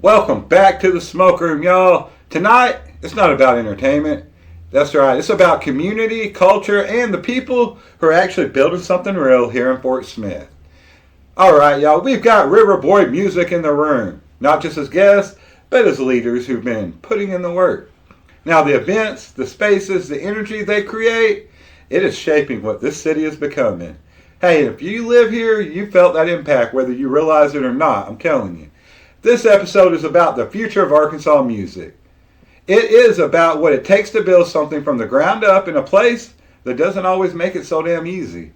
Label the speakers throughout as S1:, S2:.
S1: Welcome back to the Smoke Room, y'all. Tonight, it's not about entertainment. That's right. It's about community, culture, and the people who are actually building something real here in Fort Smith. All right, y'all. We've got Riverboy music in the room. Not just as guests, but as leaders who've been putting in the work. Now, the events, the spaces, the energy they create, it is shaping what this city is becoming. Hey, if you live here, you felt that impact, whether you realize it or not, I'm telling you. This episode is about the future of Arkansas music. It is about what it takes to build something from the ground up in a place that doesn't always make it so damn easy.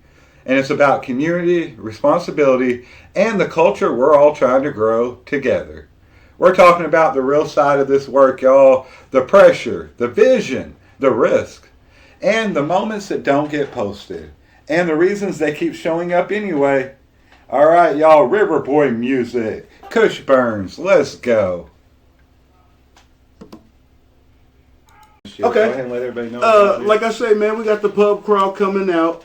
S1: And it's about community, responsibility, and the culture we're all trying to grow together. We're talking about the real side of this work, y'all. The pressure, the vision, the risk, and the moments that don't get posted. And the reasons they keep showing up anyway. All right, y'all, Riverboy music. Kush Burns, let's go.
S2: Okay.
S1: Go ahead and let everybody know.
S2: Like I say, man, we got the pub crawl coming out.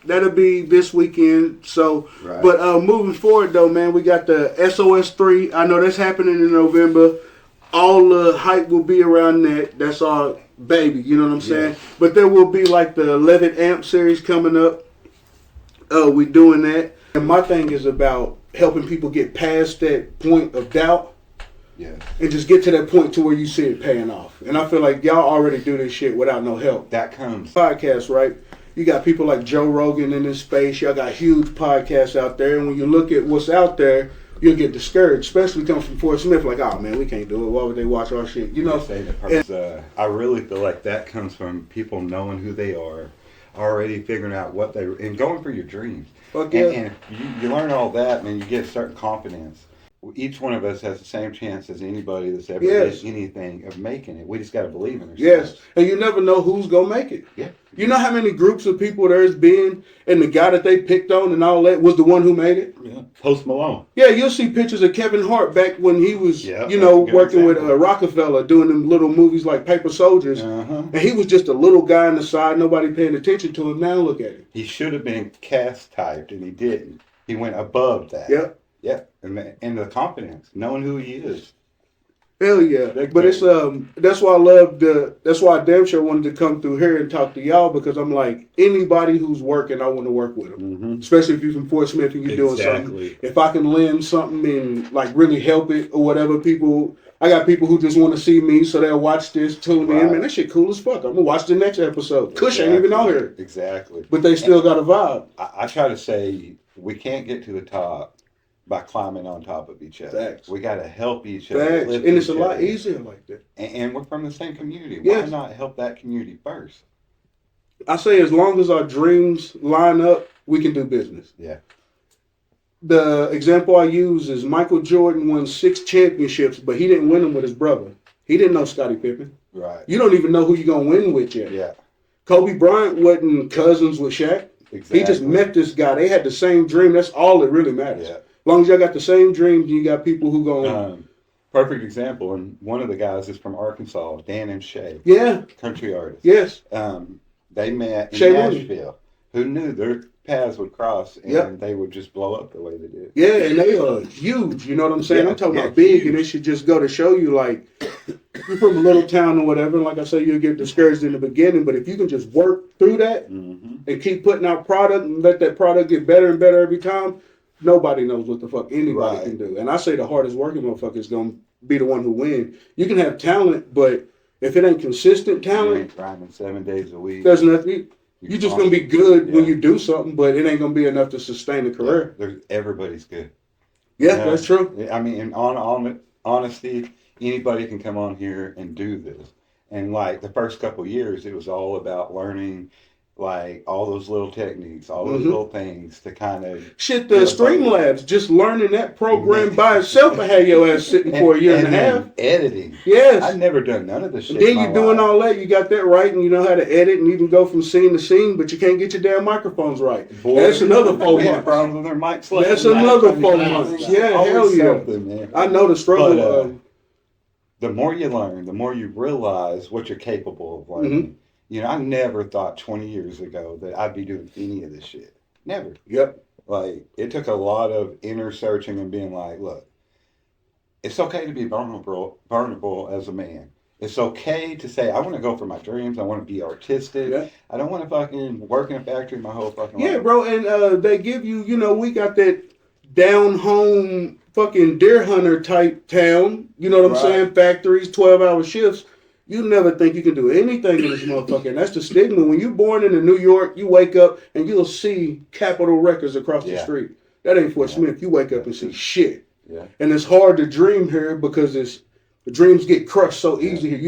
S2: That'll be this weekend. So,
S1: Right.
S2: But moving forward, though, man, we got the SOS 3. I know that's happening in November. All the hype will be around that. That's our baby, you know what I'm saying?
S1: Yes.
S2: But there will be like the 11 amp series coming up. We're doing that. And my thing is about helping people get past that point of doubt.
S1: Yes.
S2: And just get to that point to where you see it paying off. And I feel like y'all already do this shit without no help.
S1: That comes.
S2: Podcast, right? You got people like Joe Rogan in this space. Y'all got huge podcasts out there. And when you look at what's out there, you'll get discouraged, especially coming from Fort Smith. Like, oh, man, we can't do it. Why would they watch our shit? You know?
S1: I really feel like that comes from people knowing who they are, already figuring out what they and going for your dreams.
S2: Fuck yeah.
S1: And you learn all that, and you get a certain confidence. Each one of us has the same chance as anybody that's ever
S2: Yes.
S1: did anything of making it. We just got to believe in ourselves.
S2: Yes. And you never know who's going to make it.
S1: Yeah.
S2: You know how many groups of people there's been, and the guy that they picked on and all that was the one who made it?
S1: Yeah. Post Malone.
S2: Yeah, you'll see pictures of Kevin Hart back when he was,
S1: Yeah,
S2: working with
S1: example.
S2: Rockefeller, doing them little movies like Paper Soldiers.
S1: Uh-huh.
S2: And he was just a little guy on the side, nobody paying attention to him. Now look at him.
S1: He should have been cast typed, and he didn't. He went above that.
S2: Yep.
S1: Yeah. And the confidence, knowing who he is.
S2: Hell yeah. But it's that's why that's why I damn sure wanted to come through here and talk to y'all, because I'm like, anybody who's working, I want to work with them.
S1: Mm-hmm.
S2: Especially if you're from Fort Smith and you're doing something. If I can lend something and like really help it or whatever, I got people who just want to see me, so they'll watch this, tune in. Man, that shit cool as fuck. I'm gonna watch the next episode. Kush ain't even on here.
S1: Exactly.
S2: But they still got a vibe.
S1: I try to say we can't get to the top by climbing on top of each other.
S2: Facts.
S1: We got to help each other.
S2: Facts.
S1: Lift
S2: And it's
S1: each
S2: a lot
S1: other.
S2: easier like that.
S1: And we're from the same community.
S2: Yes.
S1: Why not help that community first?
S2: I say as long as our dreams line up, we can do business.
S1: Yeah.
S2: The example I use is Michael Jordan won 6 championships, but he didn't win them with his brother. He didn't know Scottie Pippen.
S1: Right.
S2: You don't even know who you're going to win with yet.
S1: Yeah.
S2: Kobe Bryant wasn't cousins with Shaq.
S1: Exactly.
S2: He just met this guy. They had the same dream. That's all that really matters.
S1: Yeah.
S2: As long as y'all got the same dreams, you got people who go
S1: perfect example, and one of the guys is from Arkansas, Dan and Shay.
S2: Yeah.
S1: Country artist.
S2: Yes.
S1: They met in
S2: Shay
S1: Nashville. Who knew their paths would cross and they would just blow up the way they did?
S2: Yeah, and they are huge. You know what I'm saying?
S1: Yeah,
S2: I'm talking
S1: yeah,
S2: about big,
S1: huge.
S2: and it should just go to show you, like, you're from a little town or whatever, and like I say, you'll get discouraged in the beginning, but if you can just work through that and keep putting out product and let that product get better and better every time, nobody knows what the fuck anybody can do. And I say the hardest working motherfucker is going to be the one who wins. You can have talent, but if it ain't consistent
S1: You
S2: talent,
S1: ain't grinding 7 days a week.
S2: there's nothing. You're just going to be good when you do something, but it ain't going to be enough to sustain a career.
S1: Everybody's good.
S2: Yeah, that's true.
S1: I mean, in honesty, anybody can come on here and do this. And like the first couple of years, it was all about learning like all those little techniques, all those little things to kind of
S2: shit. The Streamlabs, just learning that program by itself, I had your ass sitting for a year and a half.
S1: Editing.
S2: Yes,
S1: I've never done none of this shit.
S2: And then you're doing all that. You got that right, and you know how to edit, and you can go from scene to scene, but you can't get your damn microphones right.
S1: Boy,
S2: that's another 4 months.
S1: Problems with their mics.
S2: That's another 4 months. Yeah, hell yeah.
S1: Man.
S2: I know the struggle.
S1: But, the more you learn, the more you realize what you're capable of learning. You know, I never thought 20 years ago that I'd be doing any of this shit. Never.
S2: Yep.
S1: Like, it took a lot of inner searching and being like, look, it's okay to be vulnerable as a man. It's okay to say, I want to go for my dreams. I want to be artistic.
S2: Yeah.
S1: I don't want to fucking work in a factory my whole fucking
S2: Yeah,
S1: life.
S2: bro, and they give you, we got that down home fucking deer hunter type town. You know what I'm
S1: Right.
S2: saying? Factories, 12-hour shifts. You never think you can do anything in this motherfucker. And that's the stigma. When you're born in New York, you wake up and you'll see Capitol Records across the
S1: Yeah.
S2: street. That ain't Fort
S1: Yeah.
S2: Smith. You wake up and see shit.
S1: Yeah.
S2: And it's hard to dream here because the dreams get crushed so easy here.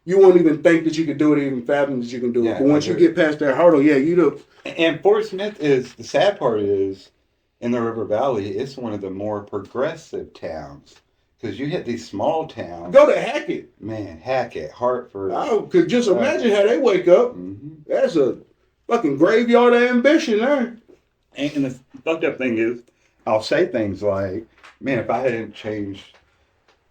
S2: You won't even think that you could do it, even fathom that you can do
S1: Yeah,
S2: it. But once
S1: I
S2: you
S1: agree.
S2: get past that hurdle, yeah, you do.
S1: And Fort Smith is, the sad part is, in the River Valley, it's one of the more progressive towns. Because you hit these small towns.
S2: Go to Hackett.
S1: Man, Hackett, Hartford.
S2: I could just imagine how they wake up.
S1: Mm-hmm.
S2: That's a fucking graveyard of ambition there.
S1: And the fucked up thing is, I'll say things like, man, if I hadn't changed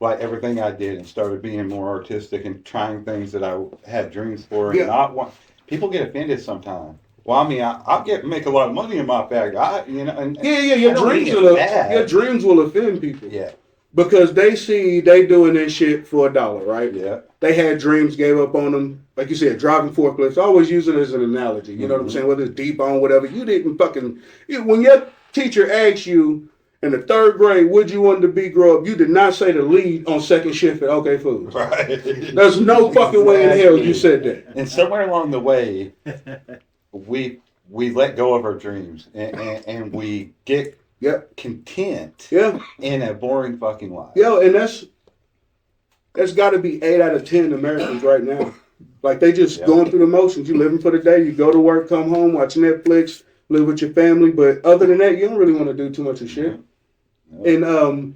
S1: like everything I did and started being more artistic and trying things that I had dreams for
S2: Yeah.
S1: and not want, people get offended sometimes. Well, I mean, I'll make a lot of money in my bag. And
S2: Your
S1: I don't
S2: dreams
S1: mean it
S2: will
S1: bad.
S2: your dreams will offend people.
S1: Yeah,
S2: Because they see they doing this shit for $1, right?
S1: yeah.
S2: They had dreams, gave up on them. Like you said, driving forklifts. I always use it as an analogy. You know what I'm
S1: Mhm.
S2: saying? Whether it's deep on whatever. You didn't when your teacher asked you in the 3rd grade, would you want to be grow up? You did not say the lead on second shift at OK Foods.
S1: Right.
S2: There's no fucking way in hell you said that.
S1: And somewhere along the way, we let go of our dreams and we get
S2: Yep.
S1: content
S2: Yeah.
S1: in a boring fucking life.
S2: Yo, and that's got to be 8 out of 10 Americans right now. Like they just
S1: Yeah.
S2: going through the motions. You living for the day. You go to work, come home, watch Netflix, live with your family. But other than that, you don't really want to do too much of shit. And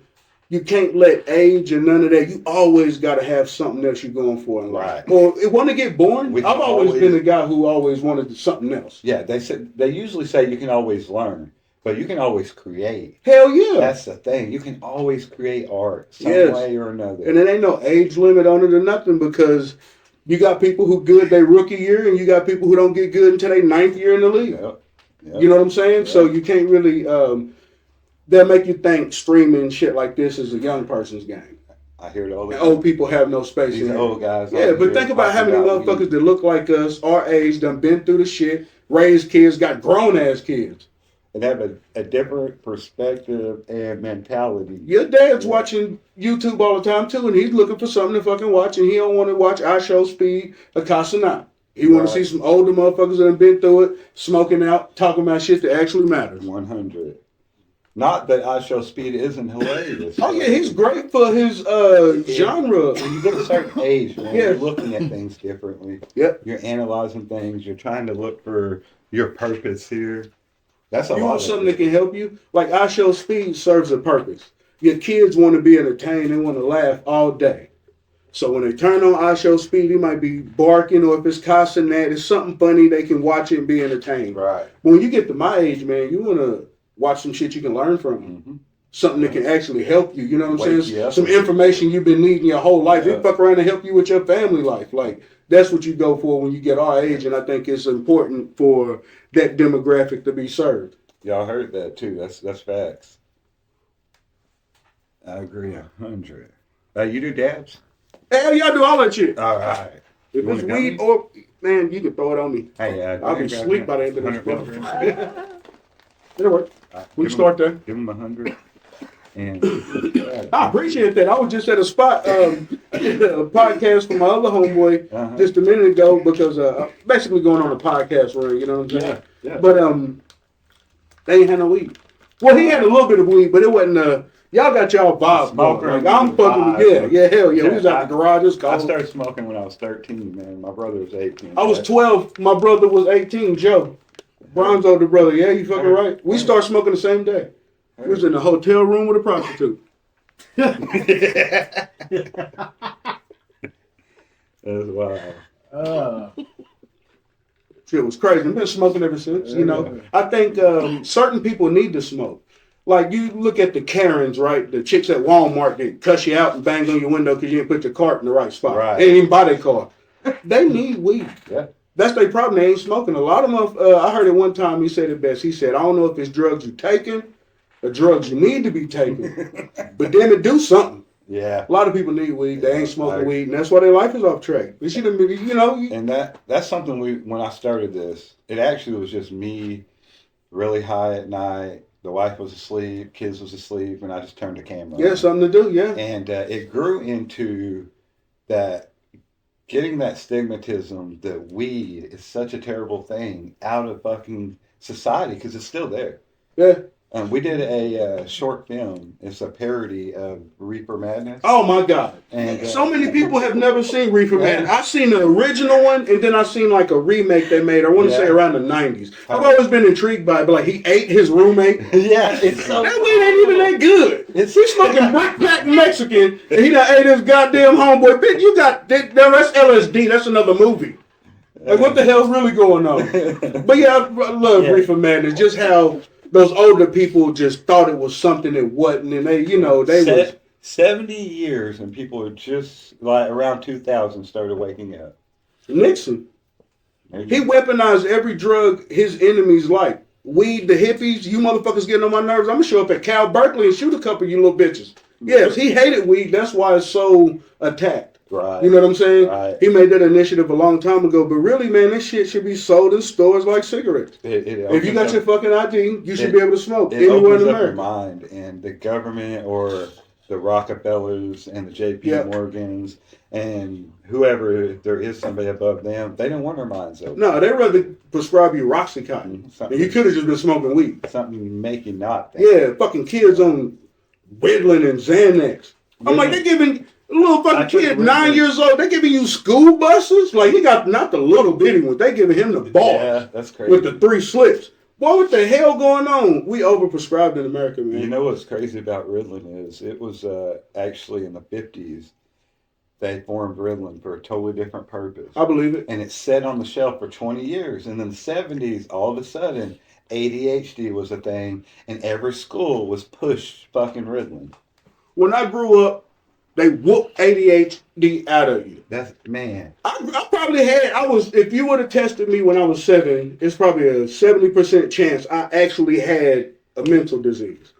S2: you can't let age and none of that. You always got to have something else you're going for in life.
S1: Right.
S2: Or it want to get boring.
S1: We
S2: I've
S1: can
S2: always
S1: always-
S2: been a guy who always wanted something else.
S1: Yeah, they usually say you can always learn, but you can always create.
S2: Hell yeah.
S1: That's the thing. You can always create art some
S2: Yes.
S1: way or another.
S2: And it ain't no age limit on it or nothing because you got people who good their rookie year and you got people who don't get good until their 9th year in the league.
S1: Yep. Yep.
S2: You know what I'm saying?
S1: Yeah.
S2: So you can't really, they'll make you think streaming shit like this is a young person's game.
S1: I hear it all the
S2: And
S1: time.
S2: old people have no space
S1: These
S2: in there.
S1: old guys.
S2: Yeah,
S1: out
S2: but
S1: here
S2: think about how many
S1: talking about
S2: motherfuckers that look like us, our age, done been through the shit, raised kids, got grown ass kids.
S1: and have a different perspective and mentality.
S2: Your dad's watching YouTube all the time too, and he's looking for something to fucking watch, and he don't want to watch I Show Speed or Casanat. He want to see some older motherfuckers that have been through it, smoking out, talking about shit that actually matters.
S1: 100. Not that I Show Speed isn't hilarious.
S2: Oh yeah, he's great for his genre.
S1: When you get a certain age, man,
S2: Yeah.
S1: you're looking at things differently.
S2: Yep.
S1: You're analyzing things. You're trying to look for your purpose here. That's a
S2: You
S1: lot
S2: want
S1: of
S2: something
S1: it.
S2: that can help you? Like I Show Speed serves a purpose. Your kids want to be entertained. They want to laugh all day. So when they turn on I Show Speed, he might be barking, or if it's Casanat, it's something funny, they can watch it and be entertained.
S1: Right.
S2: But when you get to my age, man, you want to watch some shit you can learn from.
S1: Mm-hmm.
S2: Something that can actually help you. You know what I'm
S1: Wake
S2: saying?
S1: you up.
S2: Some information you've been needing your whole life.
S1: Yeah.
S2: It fuck around and help you with your family life. Like, that's what you go for when you get our age, and I think it's important for that demographic to be served.
S1: Y'all heard that too. That's facts. I agree 100. You do dabs?
S2: Hell, y'all do all that shit.
S1: All right.
S2: If
S1: You
S2: it's
S1: wanna
S2: weed
S1: go?
S2: or, man, you can throw it on me.
S1: Hey,
S2: I'll be asleep by the end of this
S1: 100
S2: motherfucker. It'll work. We can
S1: Give
S2: start there.
S1: Give him 100. And
S2: I appreciate that. I was just at a spot, a podcast for my other homeboy
S1: Uh-huh.
S2: just a minute ago because I'm basically going on a podcast run, you know what I'm saying?
S1: Yeah.
S2: But they ain't had no weed. Well, he had a little bit of weed, but it wasn't, y'all got y'all vibes.
S1: Smoker
S2: Like, I'm
S1: and
S2: fucking,
S1: vibes.
S2: yeah, hell yeah.
S1: Yeah,
S2: We was out the garage, it's
S1: I
S2: cold.
S1: started smoking when I was 13, man. My brother was 18.
S2: I was 12, my brother was 18, Joe. Brian's older brother, yeah, you fucking right. We started smoking the same day. We was in the hotel room with a prostitute.
S1: That's wild.
S2: Shit was crazy. I've been smoking ever since, you know. I think certain people need to smoke. Like, you look at the Karens, right? The chicks at Walmart that cuss you out and bang on your window because you didn't put your cart in the right spot.
S1: Right.
S2: They didn't even buy their car. They need weed.
S1: Yeah.
S2: That's their problem. They ain't smoking. A lot of them, I heard it one time, he said it best. He said, I don't know if it's drugs you're taking or drugs you need to be taking, but damn it, do something.
S1: Yeah.
S2: A lot of people need weed. They ain't smoking weed, and that's why their life is off track. It should have been,
S1: And that's something when I started this, it actually was just me really high at night. The wife was asleep, kids was asleep, and I just turned the camera on.
S2: Something to do, yeah.
S1: And it grew into that, getting that stigmatism that weed is such a terrible thing out of fucking society because it's still there.
S2: Yeah.
S1: We did a short film. It's a parody of Reaper Madness.
S2: Oh my God!
S1: And
S2: so many people have never seen Reefer Madness. I've seen the original one, and then I've seen like a remake they made. I want to say around the '90s. I've always been intrigued by it, but like he ate his roommate.
S1: Yeah, it's so
S2: that weed ain't even that good. He's smoking brick pack Mexican, and he done ate his goddamn homeboy. Bitch, you got that's LSD. That's another movie. Like what the hell's really going on? But yeah, I love Reefer Madness. Just how those older people just thought it was something it wasn't, and they was
S1: 70 years, and people are just like around 2000 started waking up.
S2: Nixon, he weaponized every drug his enemies like. Weed, the hippies, you motherfuckers getting on my nerves. I'm gonna show up at Cal Berkeley and shoot a couple of you little bitches. Yes, he hated weed. That's why it's so attacked.
S1: Right.
S2: You know what I'm saying?
S1: Right.
S2: He made that initiative a long time ago, but really, man, this shit should be sold in stores like cigarettes. If you got your fucking ID, you should be able to smoke anywhere in America. Your
S1: mind, and the government or the Rockefellers and the JP Morgans and whoever, if there is somebody above them, they don't want their minds open.
S2: No, they'd rather prescribe you Roxycontin. And you could have just been smoking weed.
S1: Something you make you not think.
S2: Yeah, fucking kids on Ritalin and Xanax. I'm like, they're giving little fucking kid 9 years old. They're giving you school buses. Like he got not the little bitty one. They giving him the bars.
S1: Yeah, that's crazy.
S2: With the 3 slips. Boy, what the hell going on? We overprescribed in America, man.
S1: You know what's crazy about Ritalin is it was actually in the 50s. They formed Ritalin for a totally different purpose.
S2: I believe it.
S1: And it sat on the shelf for 20 years. And in the 70s, all of a sudden, ADHD was a thing, and every school was pushed fucking Ritalin.
S2: When I grew up, they whooped ADHD out of you.
S1: That's, man.
S2: I probably if you would have tested me when I was 7, it's probably a 70% chance I actually had a mental disease.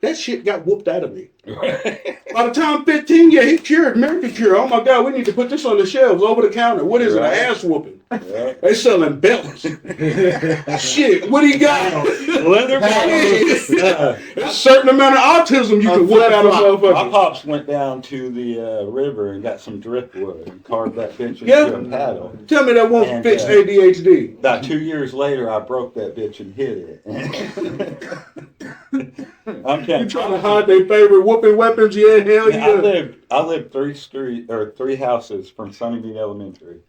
S2: That shit got whooped out of me. By the time I'm 15, he cured, miracle cure. Oh my God, we need to put this on the shelves over the counter. What is it? An ass whooping. Right. They selling belts. Shit, what do you got?
S1: Leather
S2: belts. A certain amount of autism you can whoop out of motherfuckers.
S1: My pops went down to the river and got some driftwood and carved that bitch into a paddle.
S2: Tell me that won't fix ADHD.
S1: About 2 years later, I broke that bitch and hid it.
S2: You trying to hide their favorite whooping weapons? Yeah, hell yeah.
S1: I lived 3 houses from Sunnymead Elementary,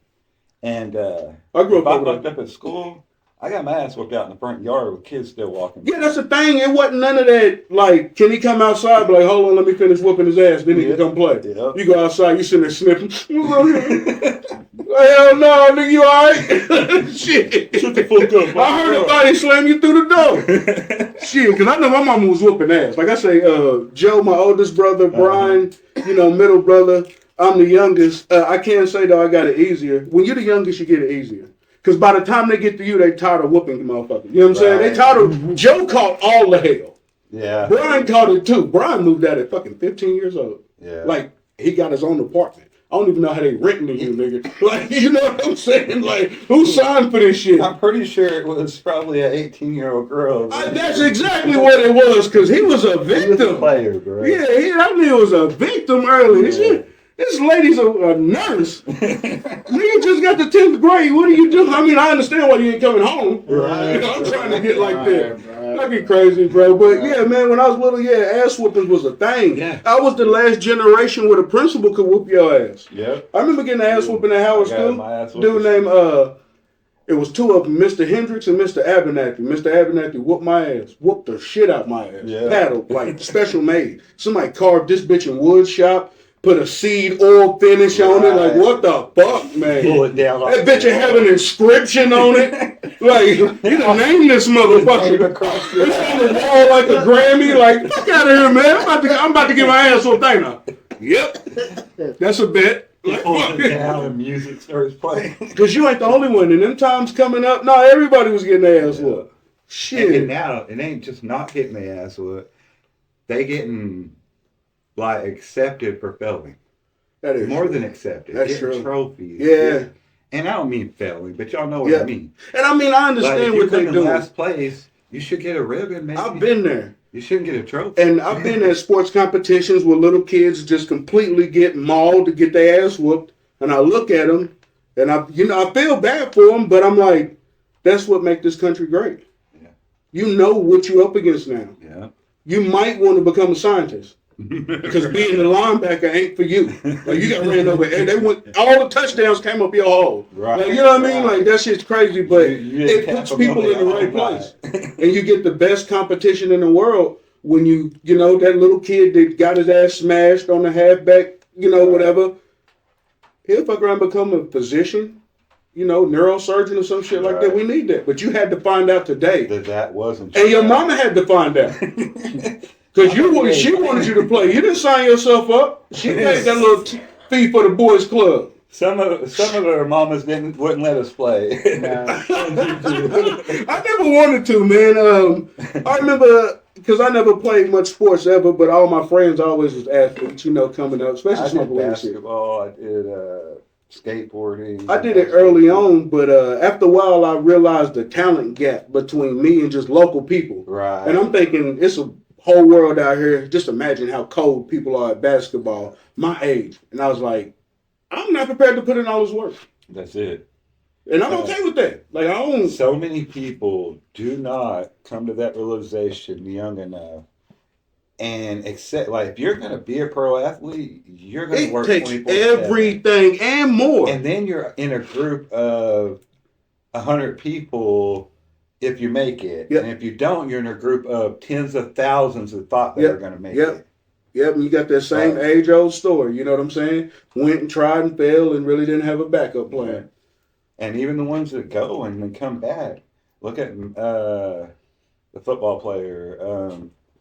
S1: and
S2: I grew up.
S1: I fucked up at school. I got my ass whooped out in the front yard with kids still walking.
S2: Yeah, that's the thing. It wasn't none of that. Like, can he come outside? Be like, hold on, let me finish whooping his ass. Then he can come play. Yep. You go outside, you sitting there sniffing. Hell no, nigga, you alright? Shit.
S1: Shut the fuck up.
S2: I heard a body slam you through the door. Shit, because I know my mama was whooping ass. Like I say, Joe, my oldest brother, Brian, middle brother. I'm the youngest. I can't say though I got it easier. When you're the youngest, you get it easier. Because by the time they get to you, they tired of whooping motherfuckers. You know what I'm saying? They tired of... Joe caught all the hell.
S1: Yeah.
S2: Brian caught it too. Brian moved out at fucking 15 years old.
S1: Yeah.
S2: Like, he got his own apartment. I don't even know how they renting to you, nigga. Like, you know what I'm saying? Like, who signed for this shit?
S1: I'm pretty sure it was probably an 18-year-old girl.
S2: That's exactly what it was, because he was a victim.
S1: He was a player, bro.
S2: Yeah, I knew he was a victim early. Yeah. This lady's a nurse. Nigga just got the 10th grade. What are you doing? I mean, I understand why you ain't coming home. Right. I'm trying to get like that. That'd be crazy, bro. But yeah, man, when I was little, ass whoopings was a thing. Yeah. I was the last generation where the principal could whoop your ass.
S1: Yeah.
S2: I remember getting an ass whooping at Howard School. Dude named, it was 2 of them, Mr. Hendricks and Mr. Abernathy. Mr. Abernathy whooped my ass. Whooped the shit out my ass. Yeah. Paddle, like special made. Somebody carved this bitch in wood shop. Put a seed oil finish on it. Like, what the fuck, man?
S1: Pull it down.
S2: That bitch will have an inscription on it. Like, you done named this motherfucker. It's on the wall like a Grammy. Like, fuck out of here, man. I'm about to get my ass whooped, ain't I? Yep. That's a bet.
S1: Pull it down and music starts playing.
S2: Because you ain't the only one. And them times coming up, no, everybody was getting their ass whooped. Shit.
S1: And now, it ain't just not getting their ass whooped. They getting like accepted for failing.
S2: That is
S1: More
S2: true.
S1: than accepted.
S2: That's
S1: Getting
S2: true.
S1: trophies.
S2: Yeah.
S1: And I don't mean failing, but y'all know what I mean.
S2: And I mean, I
S1: Like
S2: understand
S1: if you
S2: what they
S1: come in
S2: do.
S1: last place, you should get a ribbon, maybe.
S2: I've been there.
S1: You shouldn't get a trophy.
S2: And I've been at sports competitions where little kids just completely get mauled to get their ass whooped. And I look at them, and I feel bad for them, but I'm like, that's what makes this country great.
S1: Yeah.
S2: You know what you're up against now.
S1: Yeah.
S2: You might want to become a scientist. Because being a linebacker ain't for you. Like, you got ran over. And all the touchdowns came up your hole.
S1: Right.
S2: Like, you know what I mean? Like, that shit's crazy, but it puts people in the right place. And you get the best competition in the world when that little kid that got his ass smashed on the halfback, whatever. He'll fuck around and become a physician, neurosurgeon or some shit like that. We need that. But you had to find out today.
S1: That wasn't true.
S2: And your mama had to find out. Because she wanted you to play. You didn't sign yourself up. She paid that little fee for the boys' club.
S1: Some of our mamas wouldn't let us play.
S2: I never wanted to, man. I remember, because I never played much sports ever, but all my friends always was athletes, coming up, especially
S1: I
S2: some
S1: did basketball. I did skateboarding.
S2: I did it early on, but after a while, I realized the talent gap between me and just local people.
S1: Right.
S2: And I'm thinking, it's a whole world out here. Just imagine how cold people are at basketball, my age. And I was like, I'm not prepared to put in all this work.
S1: That's it.
S2: And I'm okay with that. Like, I don't.
S1: So many people do not come to that realization young enough and accept, like, if you're going to be a pro athlete, you're going to work 24/7.
S2: It takes everything and more.
S1: And then you're in a group of 100 people if you make it.
S2: Yep.
S1: And if you don't, you're in a group of tens of thousands who thought they were going to make it.
S2: Yep, and you got that same age-old story, you know what I'm saying? Went and tried and failed and really didn't have a backup plan.
S1: And even the ones that go and then come back. Look at the football player,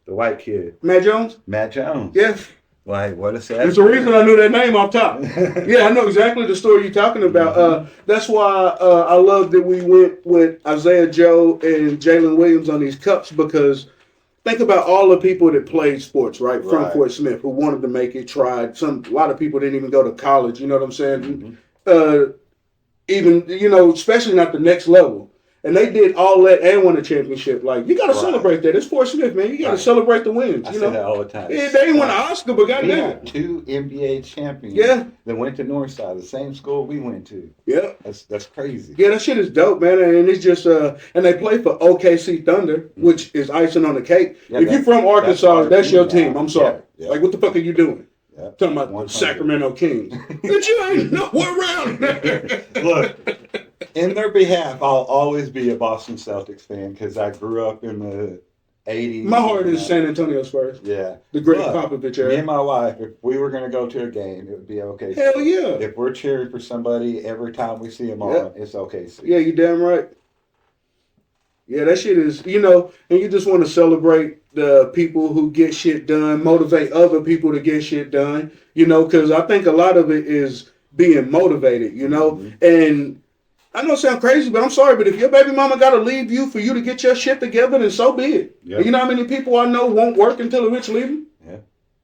S1: the white kid.
S2: Matt Jones?
S1: Matt Jones.
S2: Yeah.
S1: Like, what a sad
S2: There's a reason I knew that name off top. Yeah, I know exactly the story you're talking about.
S1: Mm-hmm.
S2: That's why I love that we went with Isaiah Joe and Jalen Williams on these cups, because think about all the people that played sports, right, from Fort Smith, who wanted to make it, tried. A lot of people didn't even go to college, you know what I'm saying? Mm-hmm. Even, especially not the next level. And they did all that and won a championship. Like, you got to celebrate that. It's Fort Smith, man. You got to celebrate the wins.
S1: I say that all the time.
S2: Yeah, they didn't win an Oscar, but goddamn.
S1: 2 NBA champions.
S2: Yeah.
S1: That went to Northside, the same school we went to.
S2: Yeah.
S1: That's crazy.
S2: Yeah, that shit is dope, man. And it's just, and they play for OKC Thunder, which is icing on the cake. Yeah, if you're from Arkansas, that's your team. I'm sorry. Yeah. Like, what the fuck are you doing? Yeah. Talking about 100. Sacramento Kings. But you ain't nowhere around there.
S1: Look, in their behalf, I'll always be a Boston Celtics fan because I grew up in the 80s.
S2: My heart is San Antonio Spurs.
S1: Yeah.
S2: The great Popovich era.
S1: Me and my wife, if we were going to go to a game, it would be okay.
S2: Hell yeah.
S1: If we're cheering for somebody every time we see them on, it's okay.
S2: Yeah, you damn right. Yeah, that shit is, and you just want to celebrate the people who get shit done, motivate other people to get shit done, because I think a lot of it is being motivated, Mm-hmm. And I know it sounds crazy, but I'm sorry, but if your baby mama got to leave you for you to get your shit together, then so be it. Yep. You know how many people I know won't work until the rich leave them? Yeah.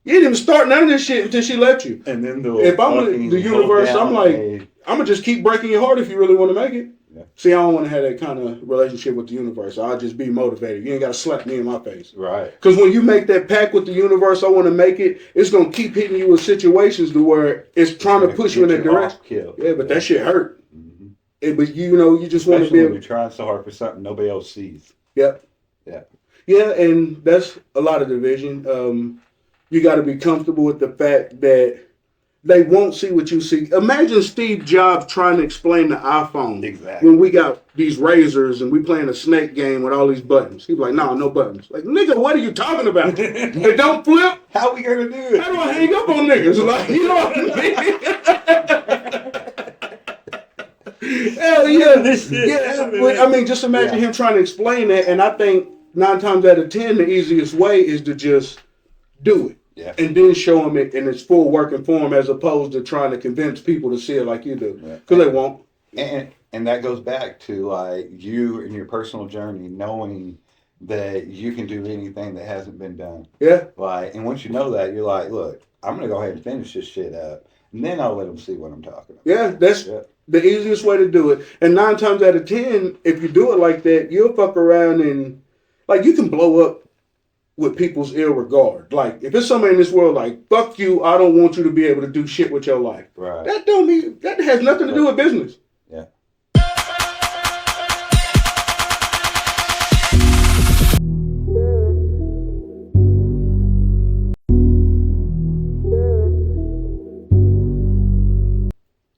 S2: You didn't even start none of this shit until she left you.
S1: And then
S2: if I'm the universe, I'm like, I'm going to just keep breaking your heart if you really want to make it. Yeah. See, I don't want to have that kind of relationship with the universe. I'll just be motivated. You ain't got to slap me in my face.
S1: Right.
S2: Because when you make that pact with the universe, I want to make it, it's going to keep hitting you with situations to where it's trying to push you in that direction. Yeah, but that shit hurt. Mm-hmm. But you just want to be able.
S1: You're trying so hard for something nobody else sees.
S2: Yep.
S1: Yeah.
S2: Yeah, and that's a lot of division. You got to be comfortable with the fact that they won't see what you see. Imagine Steve Jobs trying to explain the iPhone.
S1: Exactly.
S2: When we got these razors and we playing a snake game with all these buttons. He's like, no buttons. Like, nigga, what are you talking about? They don't flip?
S1: How we going to do it?
S2: How do I hang up on niggas? Like, you know what I mean? Hell yeah. I mean, just imagine him trying to explain that. And I think 9 times out of 10, the easiest way is to just do it. Yeah. And then show them it in its full working form as opposed to trying to convince people to see it like you do. Because they won't.
S1: And that goes back to like you and your personal journey, knowing that you can do anything that hasn't been done.
S2: Yeah.
S1: Like, and once you know that, you're like, look, I'm gonna go ahead and finish this shit up, and then I'll let them see what I'm talking about.
S2: Yeah, that's the easiest way to do it. And 9 times out of 10, if you do it like that, you'll fuck around and like you can blow up with people's ill regard. Like if there's somebody in this world like fuck you, I don't want you to be able to do shit with your life.
S1: Right.
S2: That don't mean that has nothing to do with business.
S1: Yeah.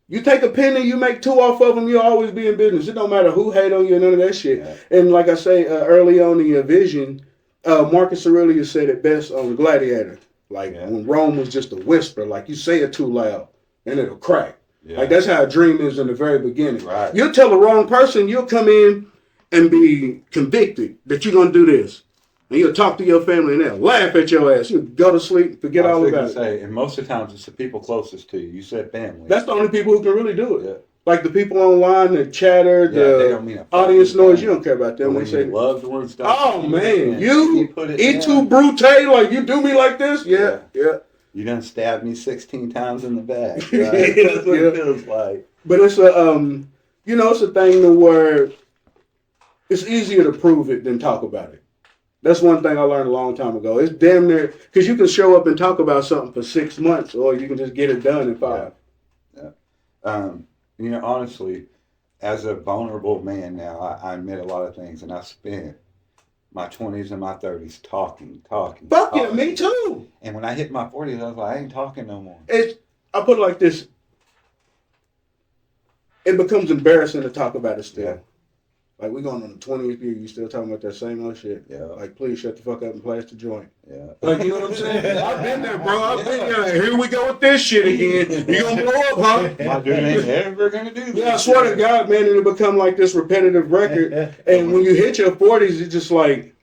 S2: You take a penny, you make 2 off of them, you'll always be in business. It don't matter who hate on you or none of that shit.
S1: Yeah.
S2: And like I say, early on in your vision, Marcus Aurelius said it best on Gladiator. Like when Rome was just a whisper, like you say it too loud and it'll crack. Yeah. Like that's how a dream is in the very beginning.
S1: Right.
S2: You'll tell the wrong person, you'll come in and be convicted that you're going to do this. And you'll talk to your family and they'll laugh at your ass. You'll go to sleep, forget all about it.
S1: And most of the times it's the people closest to you. You said family.
S2: That's the only people who can really do it. Yeah. Like the people online, the chatter,
S1: they don't mean
S2: audience noise, you don't care about them.
S1: When you loved ones,
S2: oh man, you E2 Brute, like you do me like this? Yeah.
S1: You done stabbed me 16 times in the back. Right? That's what it feels like.
S2: But it's a, it's a thing to where it's easier to prove it than talk about it. That's one thing I learned a long time ago. It's damn near, because you can show up and talk about something for 6 months, or you can just get it done in 5.
S1: Yeah. Honestly, as a vulnerable man now, I admit a lot of things, and I spent my 20s and my 30s talking.
S2: Fuck yeah, me too.
S1: And when I hit my 40s, I was like, I ain't talking no more.
S2: I put it like this. It becomes embarrassing to talk about it still. Yeah. Like, we're going on the 20th year, you still talking about that same old shit.
S1: Yeah.
S2: Like, please shut the fuck up and pass the joint.
S1: Yeah.
S2: Like, you know what I'm saying? I've been there, bro. I've been there. Here we go with this shit again. You gonna blow up, huh?
S1: My dude ain't ever gonna do this.
S2: Yeah, I swear to God, man, it'll become like this repetitive record. And when you hit your 40s, it's just like,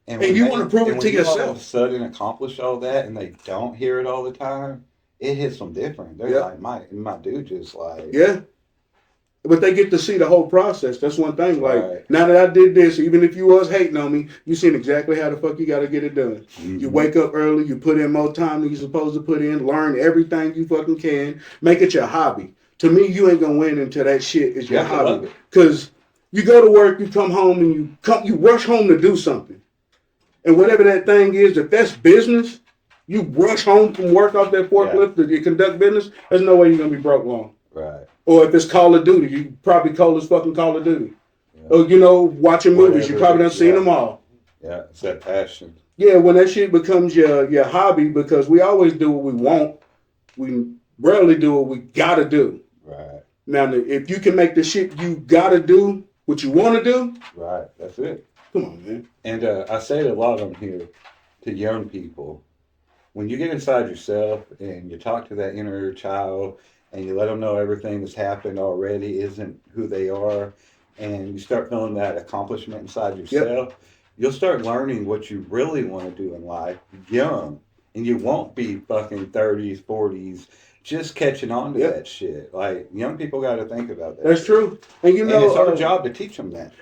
S2: and you want to prove it to yourself.
S1: All of a sudden accomplish all that and they don't hear it all the time, it hits them different. They're like, my dude just like...
S2: Yeah. But they get to see the whole process. That's one thing. Like, now that I did this, even if you was hating on me, you seen exactly how the fuck you got to get it done. Mm-hmm. You wake up early, you put in more time than you're supposed to put in, learn everything you fucking can, make it your hobby. To me, you ain't going to win until that shit is your hobby. Because you go to work, you come home, and you rush home to do something. And whatever that thing is, if that's business, you rush home from work off that forklift to conduct business, there's no way you're going to be broke long.
S1: Right.
S2: Or if it's Call of Duty, you probably call this fucking Call of Duty. Yeah. Or, watching movies, you probably done seen them all.
S1: Yeah, it's that passion.
S2: Yeah, when that shit becomes your hobby, because we always do what we want. We rarely do what we gotta do.
S1: Right.
S2: Now, if you can make the shit you gotta do what you want to do.
S1: Right, that's it.
S2: Come on, man.
S1: And I say it a lot on here to young people. When you get inside yourself and you talk to that inner child, and you let them know everything that's happened already isn't who they are, and you start feeling that accomplishment inside yourself, you'll start learning what you really want to do in life young. And you won't be fucking 30s, 40s, just catching on to that shit. Like, young people got to think about that.
S2: That's true. And
S1: it's our job to teach them that.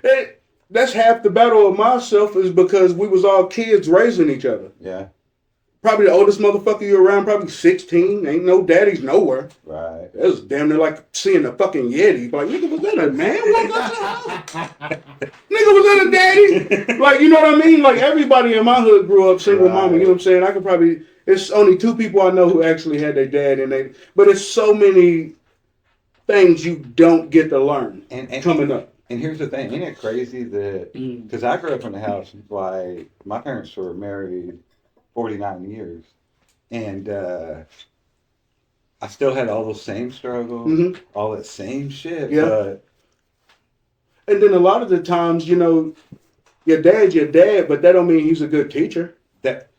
S2: That's half the battle of myself is because we was all kids raising each other.
S1: Yeah.
S2: Probably the oldest motherfucker you around, probably 16. Ain't no daddies nowhere.
S1: Right.
S2: It was damn near like seeing a fucking Yeti. Like, nigga, was that a man? Nigga, was that a daddy? Like, you know what I mean? Like, everybody in my hood grew up single mama. You know what I'm saying? It's only 2 people I know who actually had their dad. But it's so many things you don't get to learn coming up.
S1: And here's the thing. Ain't it crazy that, because I grew up in a house, like, my parents were married 49 years, and I still had all those same struggles, all that same shit.
S2: Yeah. And then a lot of the times, your dad's your dad, but that don't mean he's a good teacher.
S1: That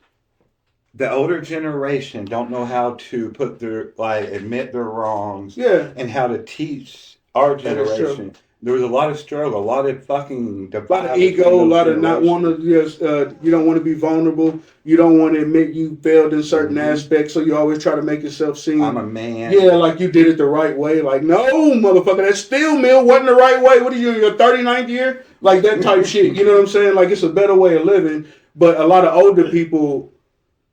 S1: the older generation don't know how to admit their wrongs, and how to teach our generation There was a lot of struggle, a lot of fucking
S2: A lot of ego, a lot of not want to just, you don't want to be vulnerable. You don't want to admit you failed in certain aspects, so you always try to make yourself seem.
S1: I'm a man.
S2: Yeah, like you did it the right way. Like, no, motherfucker, that steel mill wasn't the right way. What are you, your 39th year? Like that type shit. You know what I'm saying? Like it's a better way of living. But a lot of older people,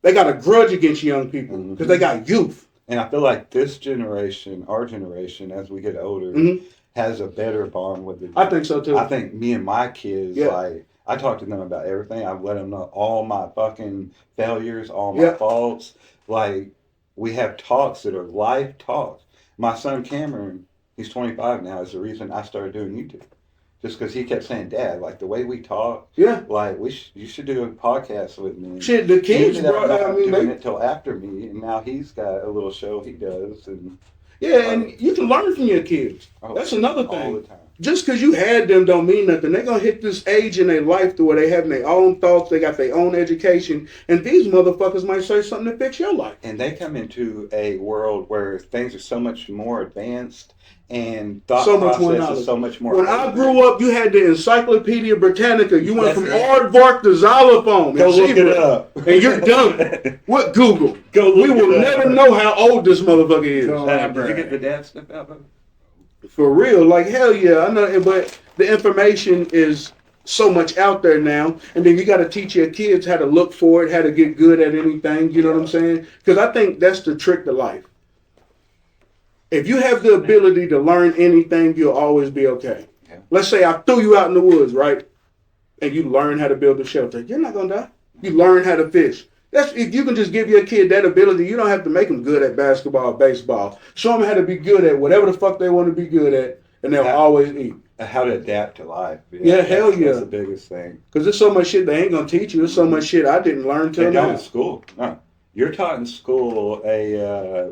S2: they got a grudge against young people because they got youth.
S1: And I feel like this generation, our generation, as we get older, has a better bond with it.
S2: I think so too.
S1: I think me and my kids, like, I talk to them about everything. I let them know all my fucking failures, all my faults. Like, we have talks that are life talks. My son Cameron, he's 25 now, is the reason I started doing YouTube. Just because he kept saying, Dad, like the way we talk, like you should do a podcast with me.
S2: Shit, the kids brought
S1: doing it till after me, and now he's got a little show he does, and
S2: and you can learn from your kids. That's another thing.
S1: All the time.
S2: Just because you had them don't mean nothing. They're gonna hit this age in their life to where they having their own thoughts, they got their own education, and these motherfuckers might say something to fix your life.
S1: And they come into a world where things are so much more advanced. And thought
S2: so much
S1: process is so much more.
S2: When I grew up, you had the Encyclopedia Britannica. You went from aardvark to xylophone.
S1: Go look it up.
S2: And you're done. What Google?
S1: Go look
S2: we will never know how old this motherfucker is.
S1: Did you get the dad stuff out of it?
S2: For real, like hell yeah, I know. But the information is so much out there now, and then you got to teach your kids how to look for it, how to get good at anything. You know what I'm saying? Because I think that's the trick to life. If you have the ability to learn anything, you'll always be okay. Yeah. Let's say I threw you out in the woods, right? And you learn how to build a shelter. You're not going to die. You learn how to fish. That's if you can just give your kid that ability, you don't have to make them good at basketball or baseball. Show them how to be good at whatever the fuck they want to be good at, and they'll always eat.
S1: How to adapt to life.
S2: Yeah, hell yeah.
S1: That's the biggest thing.
S2: Because there's so much shit they ain't going to teach you. There's so much shit I didn't learn till now.
S1: In school. No. You're taught in school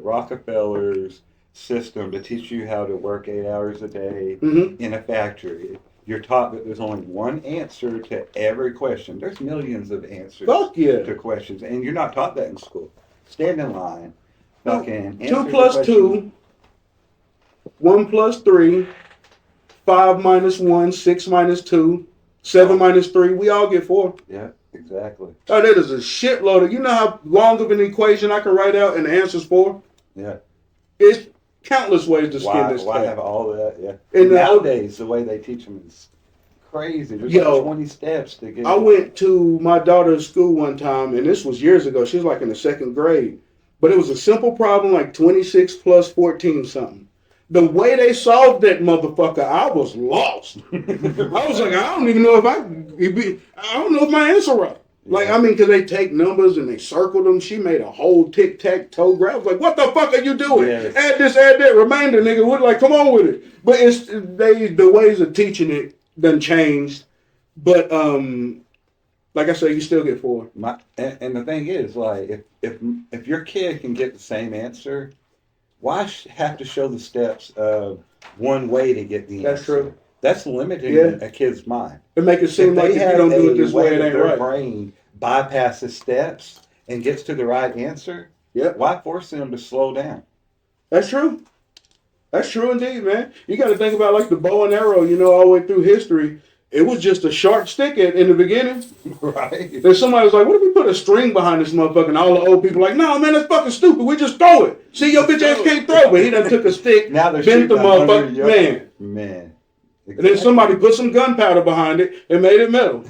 S1: Rockefeller's system to teach you how to work 8 hours a day in a factory. You're taught that there's only one answer to every question. There's millions of answers to questions, and you're not taught that in school. Stand in line, fucking
S2: 2 plus 2, 1 plus 3, 5 minus 1, 6 minus 2, 7 minus 3. We all get 4.
S1: Yeah, exactly.
S2: Oh, that is a shitload of. You know how long of an equation I can write out and the answer's 4?
S1: Yeah.
S2: It's countless ways to skin this cat.
S1: Why have all that? Yeah. And nowadays, the way they teach them is crazy. There's like 20 steps to get.
S2: I went to my daughter's school one time, and this was years ago. She was like in the 2nd grade. But it was a simple problem, like 26 plus 14 something. The way they solved that motherfucker, I was lost. I was like, I don't even know if I don't know if my answer right. Like, I mean, because they take numbers and they circle them. She made a whole tic-tac-toe graph. I was like, what the fuck are you doing? Yes. Add this, add that. Remainder, nigga. What, like, come on with it. But it's the ways of teaching it done changed. But, like I said, you still get 4.
S1: And the thing is, like, if your kid can get the same answer, why have to show the steps of one way to get the answer?
S2: That's true.
S1: That's limiting a kid's mind.
S2: It make it seem like if you don't do it this way, it ain't
S1: their
S2: right.
S1: Brain bypasses steps and gets to the right answer.
S2: Yep.
S1: Why force them to slow down?
S2: That's true. That's true indeed, man. You got to think about like the bow and arrow. You know, all the way through history, it was just a sharp stick in the beginning.
S1: Right.
S2: Then somebody was like, "What if we put a string behind this motherfucker?" And all the old people like, "No, man, that's fucking stupid. We just throw it. See, your bitch ass can't throw." But he done took a stick,
S1: now
S2: bent the motherfucker,
S1: man.
S2: Exactly. And then somebody put some gunpowder behind it and made it metal.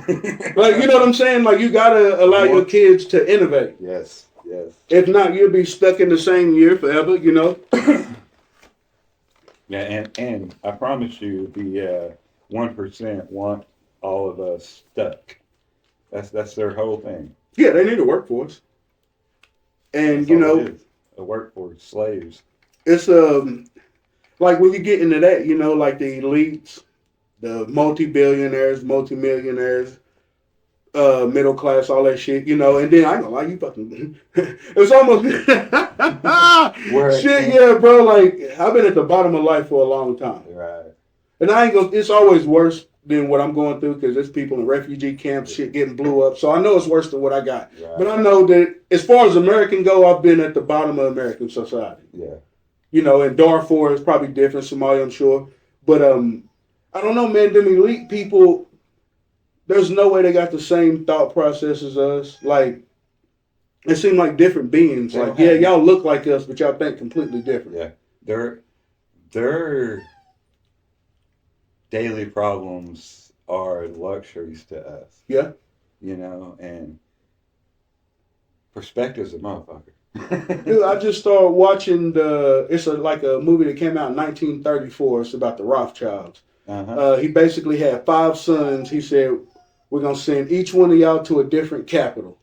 S2: Like, you know what I'm saying? Like, you got to allow your kids to innovate.
S1: Yes.
S2: If not, you'll be stuck in the same year forever, you know?
S1: Yeah, and I promise you, the 1% want all of us stuck. That's their whole thing.
S2: Yeah, they need a workforce. And,
S1: that's
S2: you know...
S1: a workforce, slaves.
S2: It's, like, when you get into that, you know, like the elites, the multi-billionaires, multi-millionaires, middle class, all that shit, you know, and then I ain't gonna lie, you fucking, it's almost, shit, yeah, bro, like, I've been at the bottom of life for a long time.
S1: Right.
S2: And I ain't gonna, it's always worse than what I'm going through, because there's people in refugee camps, shit getting blew up, so I know it's worse than what I got. Right. But I know that, as far as American go, I've been at the bottom of American society.
S1: Yeah.
S2: You know, and Darfur is probably different, Somalia, I'm sure. But I don't know, man. Them elite people, there's no way they got the same thought process as us. Like, it seemed like different beings.
S1: They
S2: Like,
S1: don't
S2: yeah,
S1: have-
S2: y'all look like us, but y'all think completely different.
S1: Yeah, their daily problems are luxuries to us.
S2: Yeah.
S1: You know, and perspective's a motherfucker.
S2: Dude, I just started watching like a movie that came out in 1934. It's about the Rothschilds. He basically had 5 sons. He said, we're going to send each one of y'all to a different capital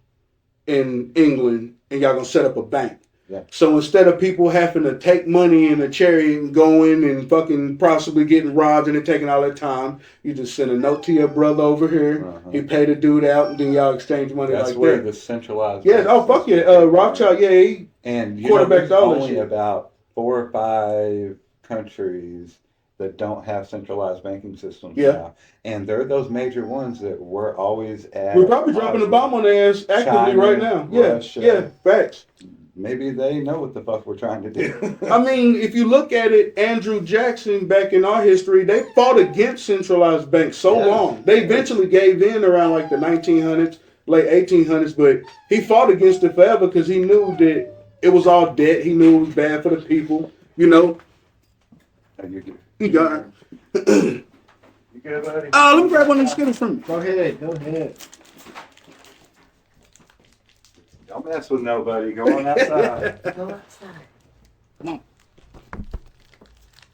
S2: in England, and y'all going to set up a bank.
S1: Yeah.
S2: So instead of people having to take money in a chariot and going and fucking possibly getting robbed and it taking all that time, you just send a note to your brother over here. He pay the dude out, and then y'all exchange money
S1: That's
S2: like
S1: where
S2: that.
S1: the centralized.
S2: Yeah. Oh fuck yeah. Rothschild. Yeah. He
S1: and you
S2: quarterbacked
S1: know,
S2: all that
S1: only
S2: shit.
S1: about 4 or 5 countries that don't have centralized banking systems now, and they're those major ones that we're always at.
S2: We're probably dropping the bomb on their ass actively
S1: China,
S2: right now.
S1: Russia.
S2: Yeah. Facts.
S1: Maybe they know what the fuck we're trying to do.
S2: I mean, if you look at it, Andrew Jackson, back in our history, they fought against centralized banks so long. They eventually gave in around like the 1900s, late 1800s, but he fought against it forever because he knew that it was all debt. He knew it was bad for the people, you know. He got it.
S1: You good, buddy?
S2: Let me grab one of these Skittles from you.
S3: Go ahead.
S1: Don't mess with nobody. Go on outside.
S3: Go outside. Come on.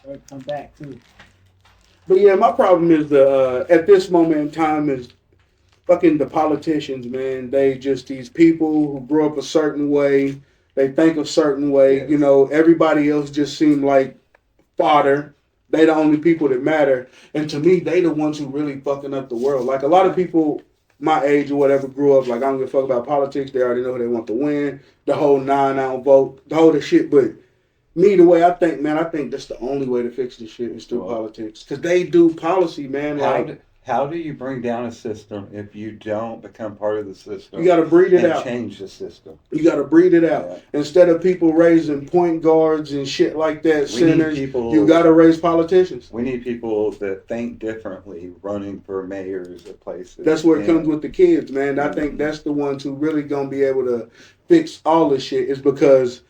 S3: Or come back too.
S2: But yeah, my problem is at this moment in time is fucking the politicians, man. They just these people who grew up a certain way. They think a certain way.
S1: Yes.
S2: You know, everybody else just seem like fodder. They the only people that matter. And to me, they the ones who really fucking up the world. Like a lot of people my age or whatever grew up like, I don't give a fuck about politics. They already know who they want to win. The whole 9 out vote, the whole shit. But me, the way I think, man, I think that's the only way to fix this shit is through politics. Because they do policy, man.
S1: How do you bring down a system if you don't become part of the system?
S2: You got to breed it
S1: and
S2: out.
S1: Change the system.
S2: You got to breed it out.
S1: Yeah.
S2: Instead of people raising point guards and shit like that, senators, you got to raise politicians.
S1: We need people that think differently running for mayors of places.
S2: That's where it comes with the kids, man. I think that's the ones who really going to be able to fix all this shit is because,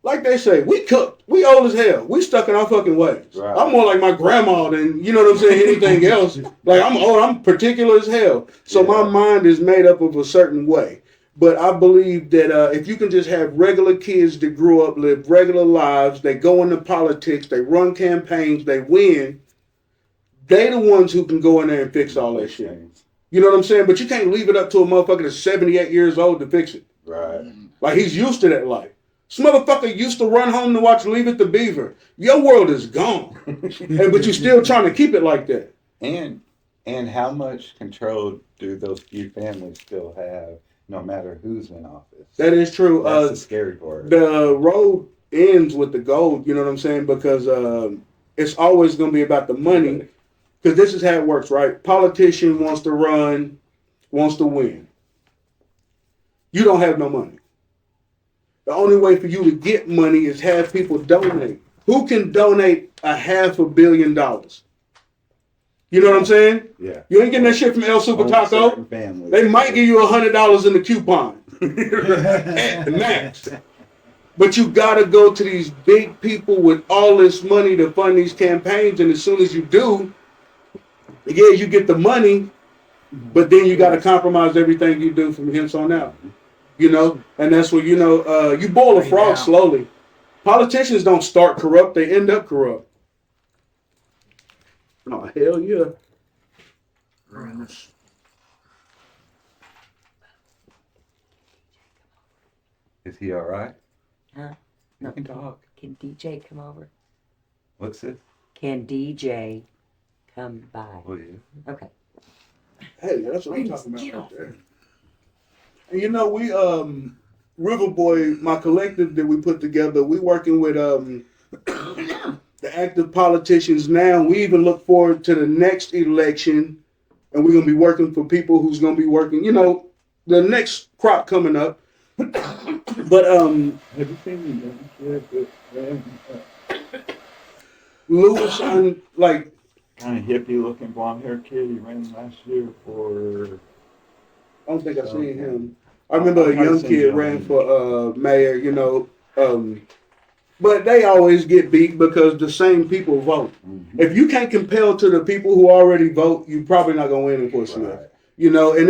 S2: like they say, we cooked. We old as hell. We stuck in our fucking ways.
S1: Right.
S2: I'm more like my grandma than, you know what I'm saying, anything else. Like, I'm old. I'm particular as hell. So my mind is made up of a certain way. But I believe that if you can just have regular kids that grew up, live regular lives, they go into politics, they run campaigns, they win, they the ones who can go in there and fix all that shit. You know what I'm saying? But you can't leave it up to a motherfucker that's 78 years old to fix it.
S1: Right.
S2: Like, he's used to that life. This motherfucker used to run home to watch Leave It to Beaver. Your world is gone. But you're still trying to keep it like that.
S1: And how much control do those few families still have, no matter who's in office?
S2: That is true.
S1: That's the scary part.
S2: The road ends with the gold, you know what I'm saying? Because it's always going to be about the money. Because this is how it works, right? Politician wants to run, wants to win. You don't have no money. The only way for you to get money is have people donate. Who can donate $500 million? You know what I'm saying?
S1: Yeah.
S2: You ain't getting that shit from El Super Taco. They might give you $100 in the coupon. At the max. But you gotta go to these big people with all this money to fund these campaigns, and as soon as you do, yeah, you get the money, but then you gotta compromise everything you do from hence on out. You know, and that's where, you know, you boil a frog slowly. Politicians don't start corrupt, they end up corrupt. Oh, hell yeah.
S1: Is he all right?
S3: Huh?
S1: You can talk.
S3: Can DJ come over?
S1: What's it?
S3: Can DJ come by?
S1: Oh, yeah.
S3: Okay.
S2: Hey, that's what I'm talking about right there. And you know, we Riverboy, my collective that we put together, we working with the active politicians now. We even look forward to the next election, and we're gonna be working for people who's gonna be working, you know, the next crop coming up. But Lewis, like
S1: kind of hippie looking blonde hair kid. He ran last year for.
S2: I don't think I've seen him. I remember a young kid ran for mayor, you know. But they always get beat because the same people vote. Mm-hmm. If you can't compel to the people who already vote, you're probably not going to win enforcement. Right. You know, and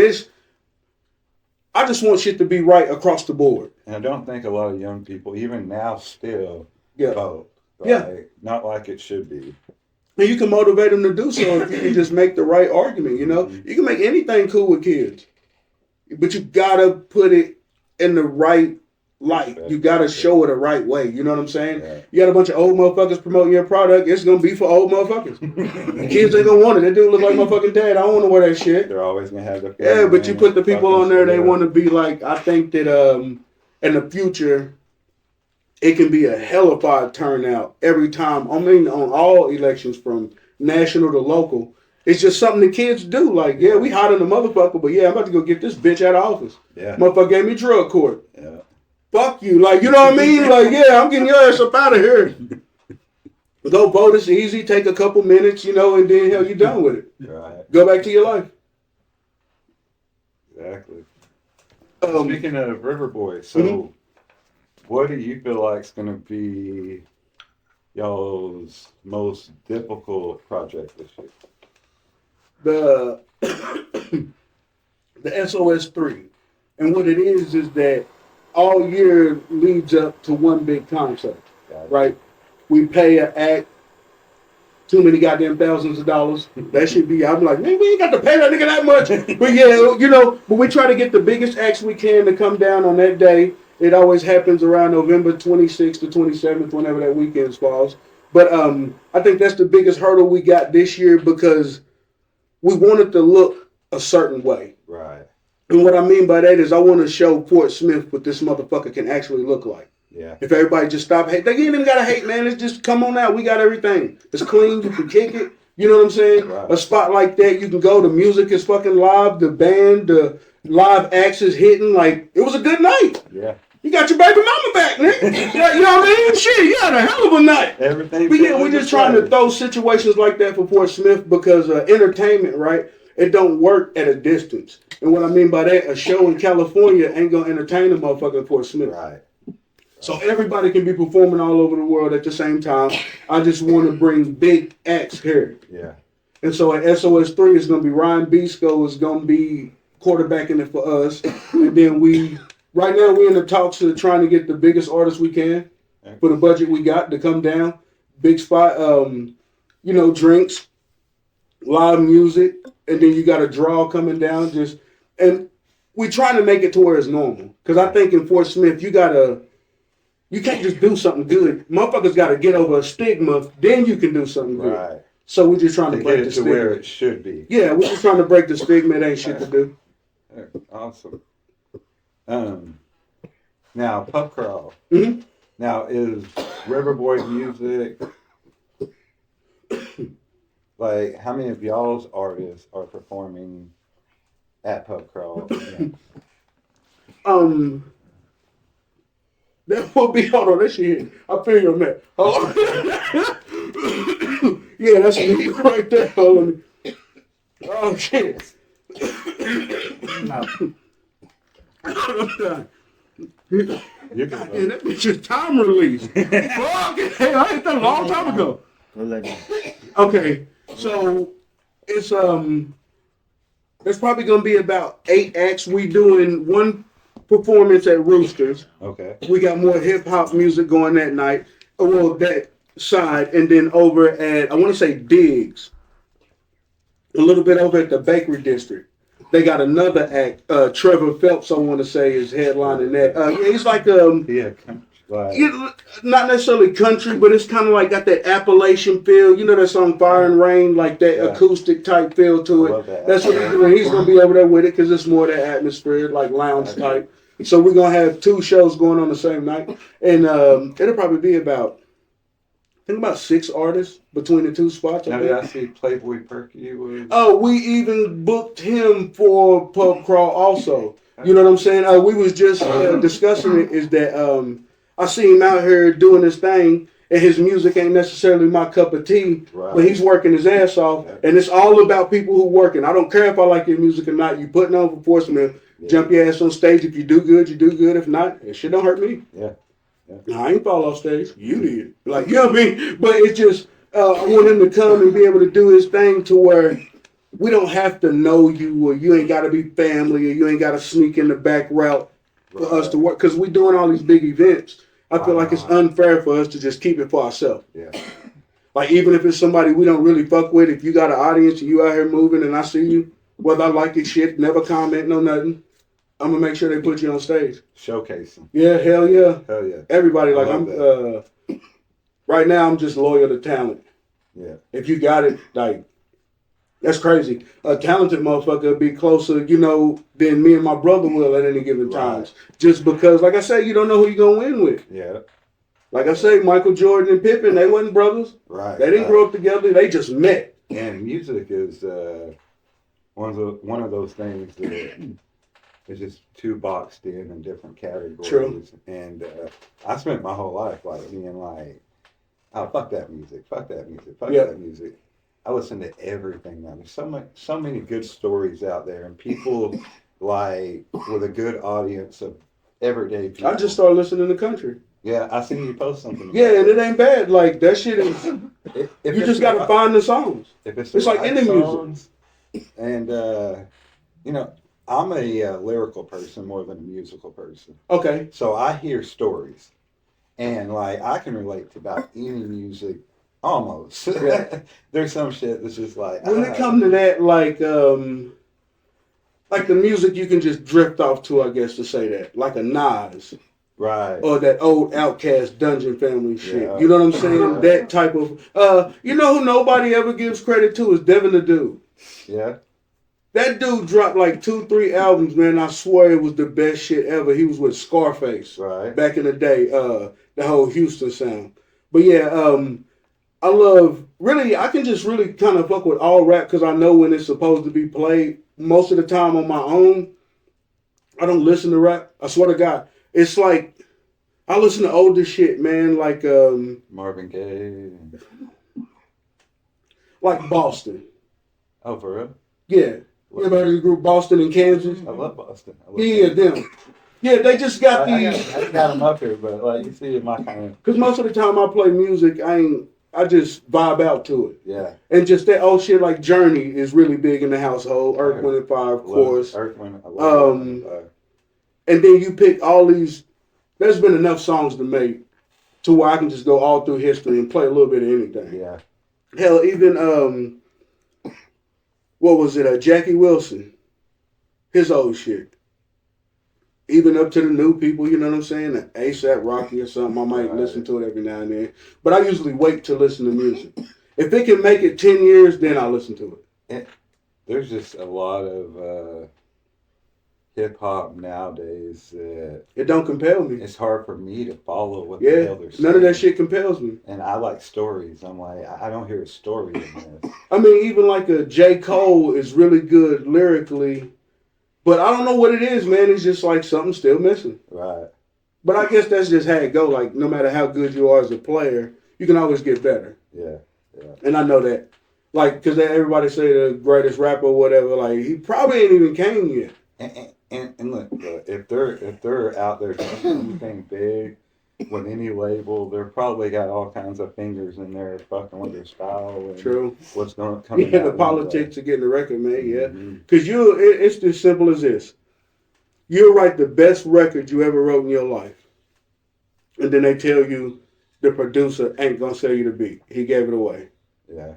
S2: I just want shit to be right across the board.
S1: And I don't think a lot of young people, even now, still vote. Not like it should be.
S2: And you can motivate them to do so if you can just make the right argument, you know? Mm-hmm. You can make anything cool with kids. But you got to put it in the right light. You got to show it the right way. You know what I'm saying? Yeah. You got a bunch of old motherfuckers promoting your product. It's going to be for old motherfuckers. The kids ain't going to want it. That dude look like my fucking dad. I don't want to wear that shit.
S1: They're always going to have the...
S2: Yeah, but you put the people on there, they want to be like... I think that in the future, it can be a hellified turnout every time. I mean, on all elections from national to local. It's just something the kids do. Like, yeah, we hot in the motherfucker, but yeah, I'm about to go get this bitch out of office.
S1: Yeah.
S2: Motherfucker gave me drug court.
S1: Yeah.
S2: Fuck you. Like, you know what I mean? Like, yeah, I'm getting your ass up out of here. Go vote. It's easy. Take a couple minutes, you know, and then hell, you done with it.
S1: Right.
S2: Go back to your life.
S1: Exactly. Speaking of Riverboy, so what do you feel like is going to be y'all's most difficult project this year?
S2: The SOS 3. And what it is that all year leads up to one big concert, right? We pay an act too many goddamn thousands of dollars. That should be, I'm like, man, we ain't got to pay that nigga that much. But yeah, you know, but we try to get the biggest acts we can to come down on that day. It always happens around November 26th to 27th, whenever that weekend falls. But I think that's the biggest hurdle we got this year because we wanted to look a certain way.
S1: Right.
S2: And what I mean by that is I want to show Fort Smith what this motherfucker can actually look like.
S1: Yeah.
S2: If everybody just stop hating. They ain't even got to hate, man. It's just come on out. We got everything. It's clean. You can kick it. You know what I'm saying?
S1: Right.
S2: A spot like that, you can go. The music is fucking live. The band, the live acts is hitting. Like, it was a good night.
S1: Yeah.
S2: You got your baby mama back, nigga. You know what I mean? Shit, you had a hell of a night.
S1: Everything.
S2: But yeah, we're just trying to throw situations like that for Fort Smith because entertainment, right? It don't work at a distance. And what I mean by that, a show in California ain't going to entertain a motherfucker in Fort Smith.
S1: Right.
S2: So everybody can be performing all over the world at the same time. I just want to bring big acts here.
S1: Yeah.
S2: And so at SOS 3, it's going to be Ryan Bisco is going to be quarterbacking it for us. And then right now we're in the talks of trying to get the biggest artists we can for the budget we got to come down. Big spot, you know, drinks, live music, and then you got a draw coming down. And we trying to make it to where it's normal. Because I think in Fort Smith, you can't just do something good. Motherfuckers got to get over a stigma, then you can do something good.
S1: Right.
S2: So we're just trying to break
S1: get
S2: the
S1: it
S2: stigma.
S1: to where it should be.
S2: Yeah, we're just trying to break the stigma. It ain't shit to do.
S1: Awesome. Now, Pub Crawl.
S2: Mm-hmm.
S1: Now, is Riverboy music, like, how many of y'all's artists are performing at Pub Crawl?
S2: That will be, hold on, that shit. I feel you on that. Hold on. Yeah, that's me right there. Hold on. Oh, shit.
S1: You can
S2: Yeah, that bitch is time release. Fuck it. Hey, I hit that a long time ago. Okay, so it's probably gonna be about 8 acts. We doing one performance at Roosters.
S1: Okay.
S2: We got more hip hop music going that night. Well, that side, and then over at I want to say Diggs, a little bit over at the Bakery District. They got another act. Trevor Phelps, I want to say, is headlining that. Yeah, he's like not necessarily country, but it's kind of like got that Appalachian feel. You know that song Fire and Rain, like that acoustic type feel to it. That's what he's doing. He's gonna be over there with it because it's more that atmosphere, like lounge type. So we're gonna have 2 shows going on the same night, and it'll probably be about. I think about 6 artists between the 2 spots.
S1: Now, did I see Playboy Perky was?
S2: Oh, we even booked him for Pub Crawl also. You know what I'm saying? We was just discussing it, is that I see him out here doing this thing, and his music ain't necessarily my cup of tea,
S1: Right.
S2: but he's working his ass off, and it's all about people who working. I don't care if I like your music or not. You putting on for Fort Smith, jump your ass on stage. If you do good, you do good. If not, it shit don't hurt me.
S1: Yeah.
S2: I ain't fall off stage. You did. Like, you know what I mean? But it's just, I want him to come and be able to do his thing to where we don't have to know you, or you ain't got to be family, or you ain't got to sneak in the back route for us to work. Because we doing all these big events. I feel like it's unfair for us to just keep it for ourselves.
S1: Yeah.
S2: Like, even if it's somebody we don't really fuck with, if you got an audience and you out here moving and I see you, whether I like your shit, never comment, no nothing, I'm going to make sure they put you on stage.
S1: Showcasing.
S2: Yeah, hell yeah.
S1: Hell yeah.
S2: Everybody, like,
S1: that.
S2: Right now, I'm just loyal to talent.
S1: Yeah.
S2: If you got it, like, that's crazy. A talented motherfucker will be closer, than me and my brother will at any given times. Just because, like I say, you don't know who you're going to win with.
S1: Yeah.
S2: Like I say, Michael Jordan and Pippen, they wasn't brothers.
S1: Right.
S2: They didn't grow up together. They just met.
S1: And music is one of those things that is just too boxed in different categories.
S2: True.
S1: And I spent my whole life like being like, oh, fuck that music, fuck that music, fuck that music. I listen to everything now. There's so many good stories out there, and people like with a good audience of everyday people.
S2: I just started listening to country.
S1: Yeah, I seen you post something.
S2: Yeah, and it ain't bad. Like, that shit is,
S1: if
S2: you just got to find the songs.
S1: If it's
S2: like
S1: right
S2: any
S1: songs, music. And, I'm a lyrical person more than a musical person.
S2: Okay.
S1: So I hear stories. And, like, I can relate to about any music, almost. Yeah. There's some shit that's just like...
S2: When it comes to that, like the music you can just drift off to, I guess, to say that. Like a Nas.
S1: Right.
S2: Or that old Outkast Dungeon Family shit.
S1: Yeah.
S2: You know what I'm saying? That type of... you know who nobody ever gives credit to is Devin the Dude.
S1: Yeah.
S2: That dude dropped like 2-3 albums, man. I swear it was the best shit ever. He was with Scarface.
S1: Right.
S2: Back in the day. The whole Houston sound. But yeah, I love... Really, I can just really kind of fuck with all rap because I know when it's supposed to be played. Most of the time on my own, I don't listen to rap. I swear to God. It's like, I listen to older shit, man, like...
S1: Marvin Gaye.
S2: Like Boston.
S1: Oh, for real?
S2: Yeah. Everybody group Boston and Kansas?
S1: I love Boston.
S2: Them. Yeah, they just got these...
S1: I got them up here, but like you see in my kind of...
S2: Because most of the time I play music, I just vibe out to it.
S1: Yeah. And
S2: just that old shit like Journey is really big in the household. Earth, Wind, and Fire, of course.
S1: Earth, Wind, I love Earth, Wind, and Fire.
S2: And then you pick all these... There's been enough songs to make to where I can just go all through history and play a little bit of anything.
S1: Yeah.
S2: Hell, even, what was it? Jackie Wilson. His old shit. Even up to the new people, you know what I'm saying? ASAP Rocky or something. I might listen to it every now and then. But I usually wait to listen to music. If it can make it 10 years, then I'll listen to it.
S1: There's just a lot of hip-hop nowadays that...
S2: It don't compel me.
S1: It's hard for me to follow what the hell they're saying.
S2: None of that shit compels me.
S1: And I like stories. I'm like, I don't hear a story in this.
S2: I mean, even like a J. Cole is really good lyrically, but I don't know what it is, man. It's just like something's still missing.
S1: Right.
S2: But I guess that's just how it go. Like, no matter how good you are as a player, you can always get better.
S1: Yeah, yeah.
S2: And I know that. Like, because everybody say the greatest rapper or whatever, like, he probably ain't even came yet.
S1: And look, if they're out there doing anything big with any label, they're probably got all kinds of fingers in there fucking with their style and
S2: True.
S1: What's going to come out.
S2: Yeah, the politics of getting the record made, yeah.
S1: Mm-hmm.
S2: Because it's as simple as this. You'll write the best record you ever wrote in your life. And then they tell you the producer ain't going to sell you the beat. He gave it away.
S1: Yeah.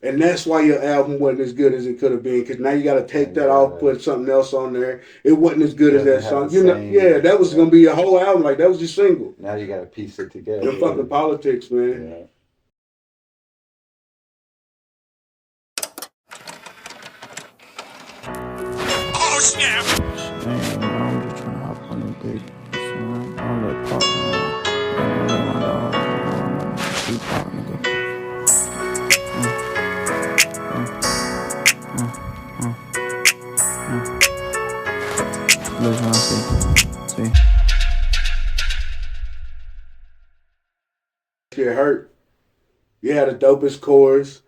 S2: And that's why your album wasn't as good as it could have been. Because now you got to take that off, put something else on there. It wasn't as good as that song. That was going to be your whole album. Like, that was your single.
S1: Now you got to piece it together.
S2: The fucking politics, man.
S1: Yeah.
S4: Oh, snap!
S5: I'm just trying to hop on the dick. I'll let pop, man. I'll let my dog. Keep pop, nigga. Listen, see.
S2: Shit hurt. You had the dopest chorus.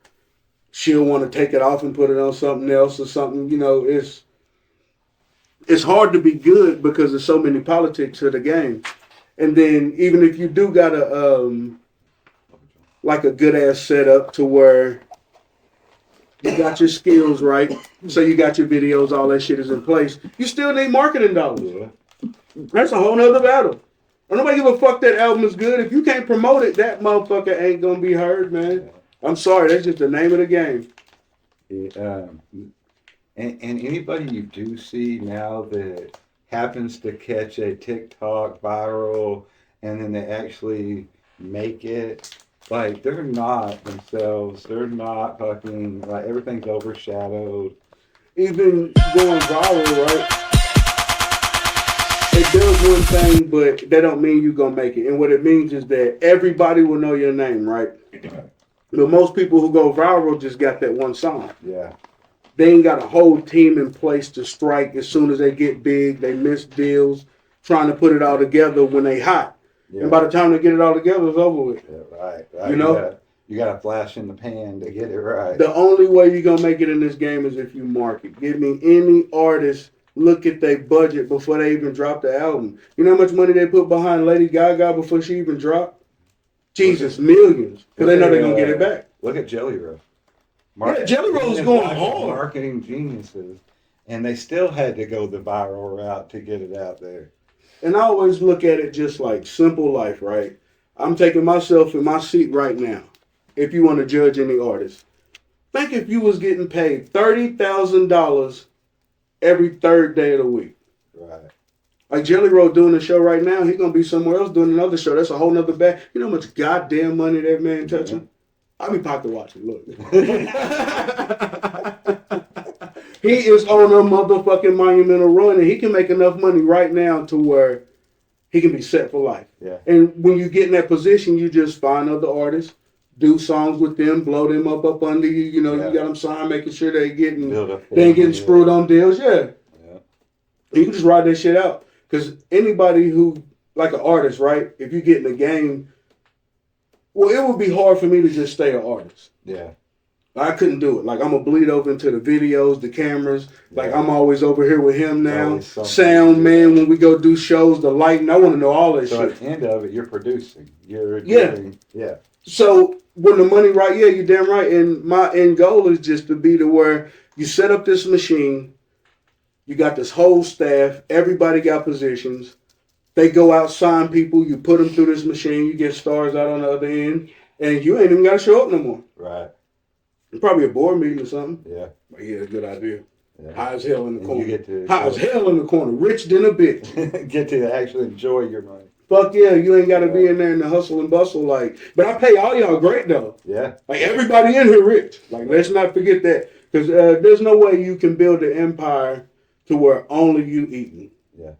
S2: She'll want to take it off and put it on something else or something. You know, it's hard to be good because there's so many politics to the game. And then even if you do got a like a good ass setup to where you got your skills right, so you got your videos, all that shit is in place, you still need marketing dollars.
S1: Yeah.
S2: That's a whole nother battle. Don't nobody give a fuck that album is good. If you can't promote it, that motherfucker ain't gonna be heard, man. I'm sorry, that's just the name of the game.
S1: And anybody you do see now that happens to catch a TikTok viral and then they actually make it, like, they're not themselves. They're not fucking, like, everything's overshadowed.
S2: Even going viral, right? It does one thing, but that don't mean you gonna make it. And what it means is that everybody will know your name, right? But most people who go viral just got that one song.
S1: Yeah.
S2: They ain't got a whole team in place to strike as soon as they get big. They miss deals trying to put it all together when they hot.
S1: Yeah.
S2: And by the time they get it all together, it's over with.
S1: Yeah, right.
S2: You know?
S1: You got a flash in the pan to get it right.
S2: The only way you're going to make it in this game is if you market. Give me any artist, look at their budget before they even drop the album. You know how much money they put behind Lady Gaga before she even dropped? Jesus, millions. Because they know they're going to get it back.
S1: Look at Jelly Roll.
S2: Yeah, Jelly Roll's going hard.
S1: Marketing geniuses. And they still had to go the viral route to get it out there.
S2: And I always look at it just like simple life, right? I'm taking myself in my seat right now. If you want to judge any artist, think if you was getting paid $30,000 every third day of the week.
S1: Right.
S2: Like Jelly Roll doing a show right now, he's gonna be somewhere else doing another show. That's a whole nother bag. You know how much goddamn money that man touching? I'll be pocket watching. Look, he is on a motherfucking monumental run, and he can make enough money right now to where he can be set for life.
S1: Yeah.
S2: And when you get in that position, you just find other artists, do songs with them, blow them up under you. You know, you got them signed, making sure they ain't getting screwed on deals. Yeah. You can just ride that shit out. Because anybody who, like an artist, right? If you get in the game, well, it would be hard for me to just stay an artist.
S1: Yeah.
S2: I couldn't do it. Like, I'm going to bleed over into the videos, the cameras. Like, I'm always over here with him now. Sound man, when we go do shows, the lighting. I want to know all that shit.
S1: So at the end of it, you're producing. You're doing, yeah.
S2: So when the money right, yeah, you're damn right. And my end goal is just to be to where you set up this machine. You got this whole staff. Everybody got positions. They go out, sign people. You put them through this machine. You get stars out on the other end. And you ain't even got to show up no more.
S1: Right.
S2: Probably a board meeting or something.
S1: Yeah.
S2: But yeah, good idea.
S1: Yeah.
S2: High as hell in the corner.
S1: You get to
S2: high as hell in the corner. Rich than a bitch.
S1: get to actually enjoy your money.
S2: Fuck yeah, you ain't got to be in there in the hustle and bustle. Like, but I pay all y'all great though.
S1: Yeah.
S2: Like everybody in here rich. Like let's not forget that. Because there's no way you can build an empire to where only you eating.
S1: Yeah.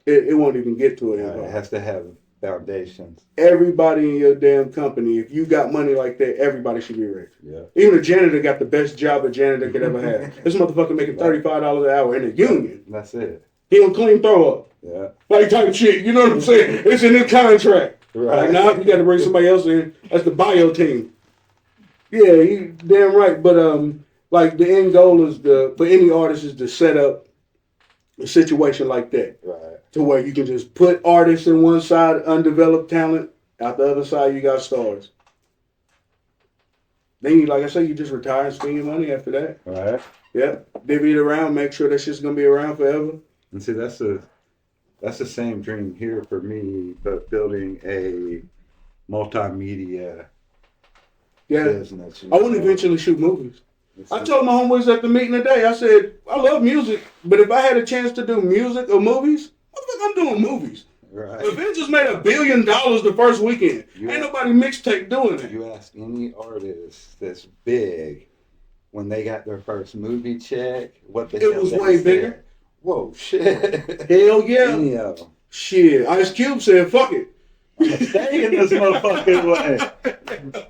S2: It won't even get to it.
S1: It has to have foundations.
S2: Everybody in your damn company, if you got money like that, everybody should be rich.
S1: Yeah.
S2: Even a janitor got the best job a janitor could ever have. This motherfucker making $35 an hour in a union.
S1: That's it.
S2: He don't clean throw up.
S1: Yeah.
S2: Like type of shit. You know what I'm saying? It's in his contract.
S1: Right.
S2: Like now you got to bring somebody else in. That's the bio team. Yeah, you damn right. But like the end goal is for any artist is to set up a situation like that.
S1: Right.
S2: To where you can just put artists in one side, undeveloped talent, out the other side you got stars. Then you, like I say, you just retire and spend your money after that.
S1: Right.
S2: Yeah. Divvy it around, make sure that shit's gonna be around forever.
S1: And see, that's the same dream here for me, but building a multimedia business.
S2: I want to eventually shoot movies. I told my homeboys at the meeting today, I said, I love music, but if I had a chance to do music or movies, I'm doing movies.
S1: Right.
S2: Avengers made $1 billion the first weekend. Ain't nobody mixtape doing it.
S1: You ask any artist that's big, when they got their first movie check, what the hell
S2: It was
S1: they
S2: way
S1: said.
S2: bigger.
S1: Whoa, shit.
S2: Hell yeah.
S1: Any of them.
S2: Shit. Ice Cube said, fuck it.
S1: Stay in this motherfucking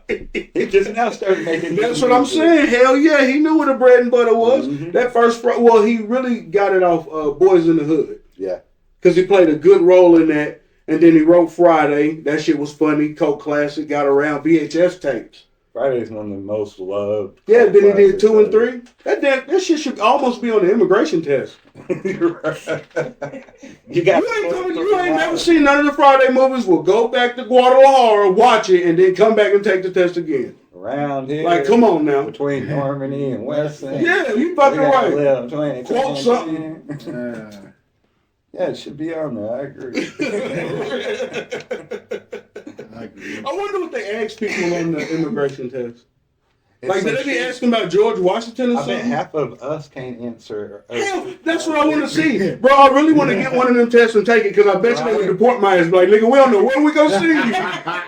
S1: way. He just now started making.
S2: That's what I'm saying. Hell yeah, he knew what the bread and butter was.
S1: Mm-hmm.
S2: That first, he really got it off Boys in the Hood.
S1: Yeah.
S2: Because he played a good role in that. And then he wrote Friday. That shit was funny. Cult classic. Got around VHS tapes.
S1: Friday's one of the most loved.
S2: Yeah, then he did 2 and
S1: classics
S2: 3. That shit should almost be on the immigration test.
S1: ever. You got.
S2: You ain't never seen none of the Friday movies. Well, go back to Guadalajara, watch it, and then come back and take the test again.
S1: Around here.
S2: Like, come on now.
S1: Between Normandy and Weston.
S2: Yeah, you fucking right. Quote
S1: Something.
S2: something.
S1: Yeah, it should be on there. I agree.
S2: I wonder what they ask people on the immigration test.
S1: It's
S2: Like, did they be asking about George Washington or
S1: I bet
S2: something?
S1: half of us can't answer.
S2: Hell, that's what I want to see. Bro, I really want to get one of them tests and take it because I bet you they would deport my ass. Like, nigga, we don't know when we gonna see you,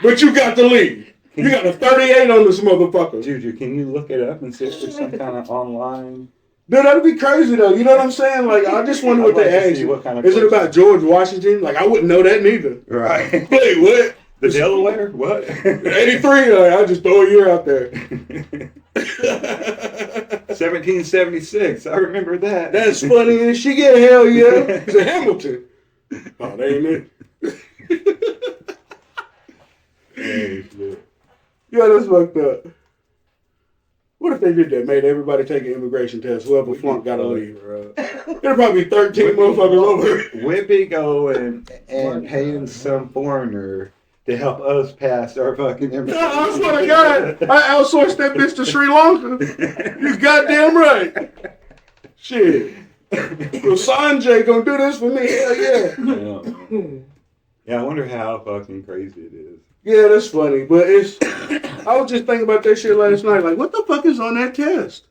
S2: but you got to leave. You got a 38 on this motherfucker.
S1: Juju, can you look it up and see if there's some kind of online?
S2: Dude, that'd be crazy though. You know what I'm saying? Like, I just wonder what
S1: I'd like
S2: they
S1: to
S2: ask.
S1: see what kind of
S2: Is it
S1: question.
S2: about George Washington? Like, I wouldn't know that neither.
S1: Right.
S2: Wait, what?
S1: The Delaware? What?
S2: 83? I just throw a year out there.
S1: 1776. I remember that.
S2: That's funny as she get. Hell yeah. It's a Hamilton. Oh, that ain't it.
S1: Hey, shit.
S2: Yeah, that's fucked up. What if they did that? Made everybody take an immigration test. Whoever flunked got to leave.
S1: Bro.
S2: There'd probably be 13 motherfuckers over.
S1: We'd be going and paying some foreigner to help us pass our fucking immigration.
S2: I swear to God, I outsourced that bitch to Sri Lanka. You goddamn right. Shit. Well, Sanjay gonna do this for me. Hell yeah.
S1: Yeah, I wonder how fucking crazy it is.
S2: Yeah, that's funny. But it's. I was just thinking about that shit last night. Like, what the fuck is on that test?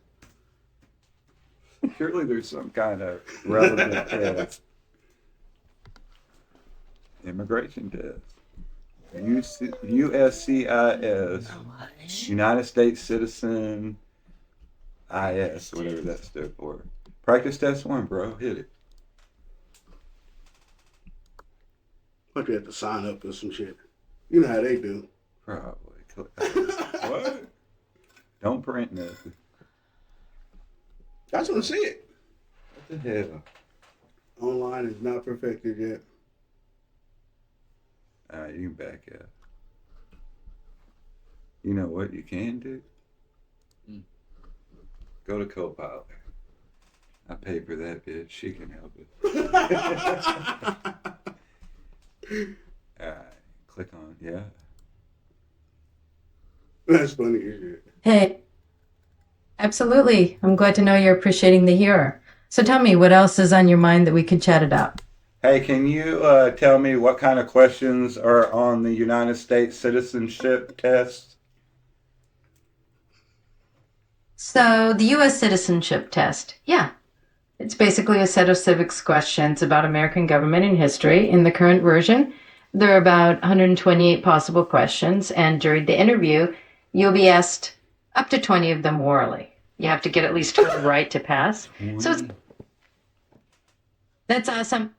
S1: Surely there's some kind of relevant test. Immigration test. USCIS. United States Citizen IS, whatever that stood for. Practice test 1, bro. Hit it.
S2: But you have to sign up for some shit. You know how they do.
S1: Probably. What? Don't print nothing.
S2: I just want to see it.
S1: What the hell?
S2: Online is not perfected yet.
S1: Alright, you can back up. You know what you can do? Go to Copilot. I pay for that bitch. She can help it. Alright, click on, yeah.
S2: That's funny as shit.
S6: Hey, absolutely. I'm glad to know you're appreciating the hearer. So tell me, what else is on your mind that we could chat about?
S1: Hey, can you tell me what kind of questions are on the United States citizenship test?
S6: So the U.S. citizenship test, yeah. It's basically a set of civics questions about American government and history. In the current version, there are about 128 possible questions, and during the interview, you'll be asked up to 20 of them orally. You have to get at least 12 right to pass. So that's awesome.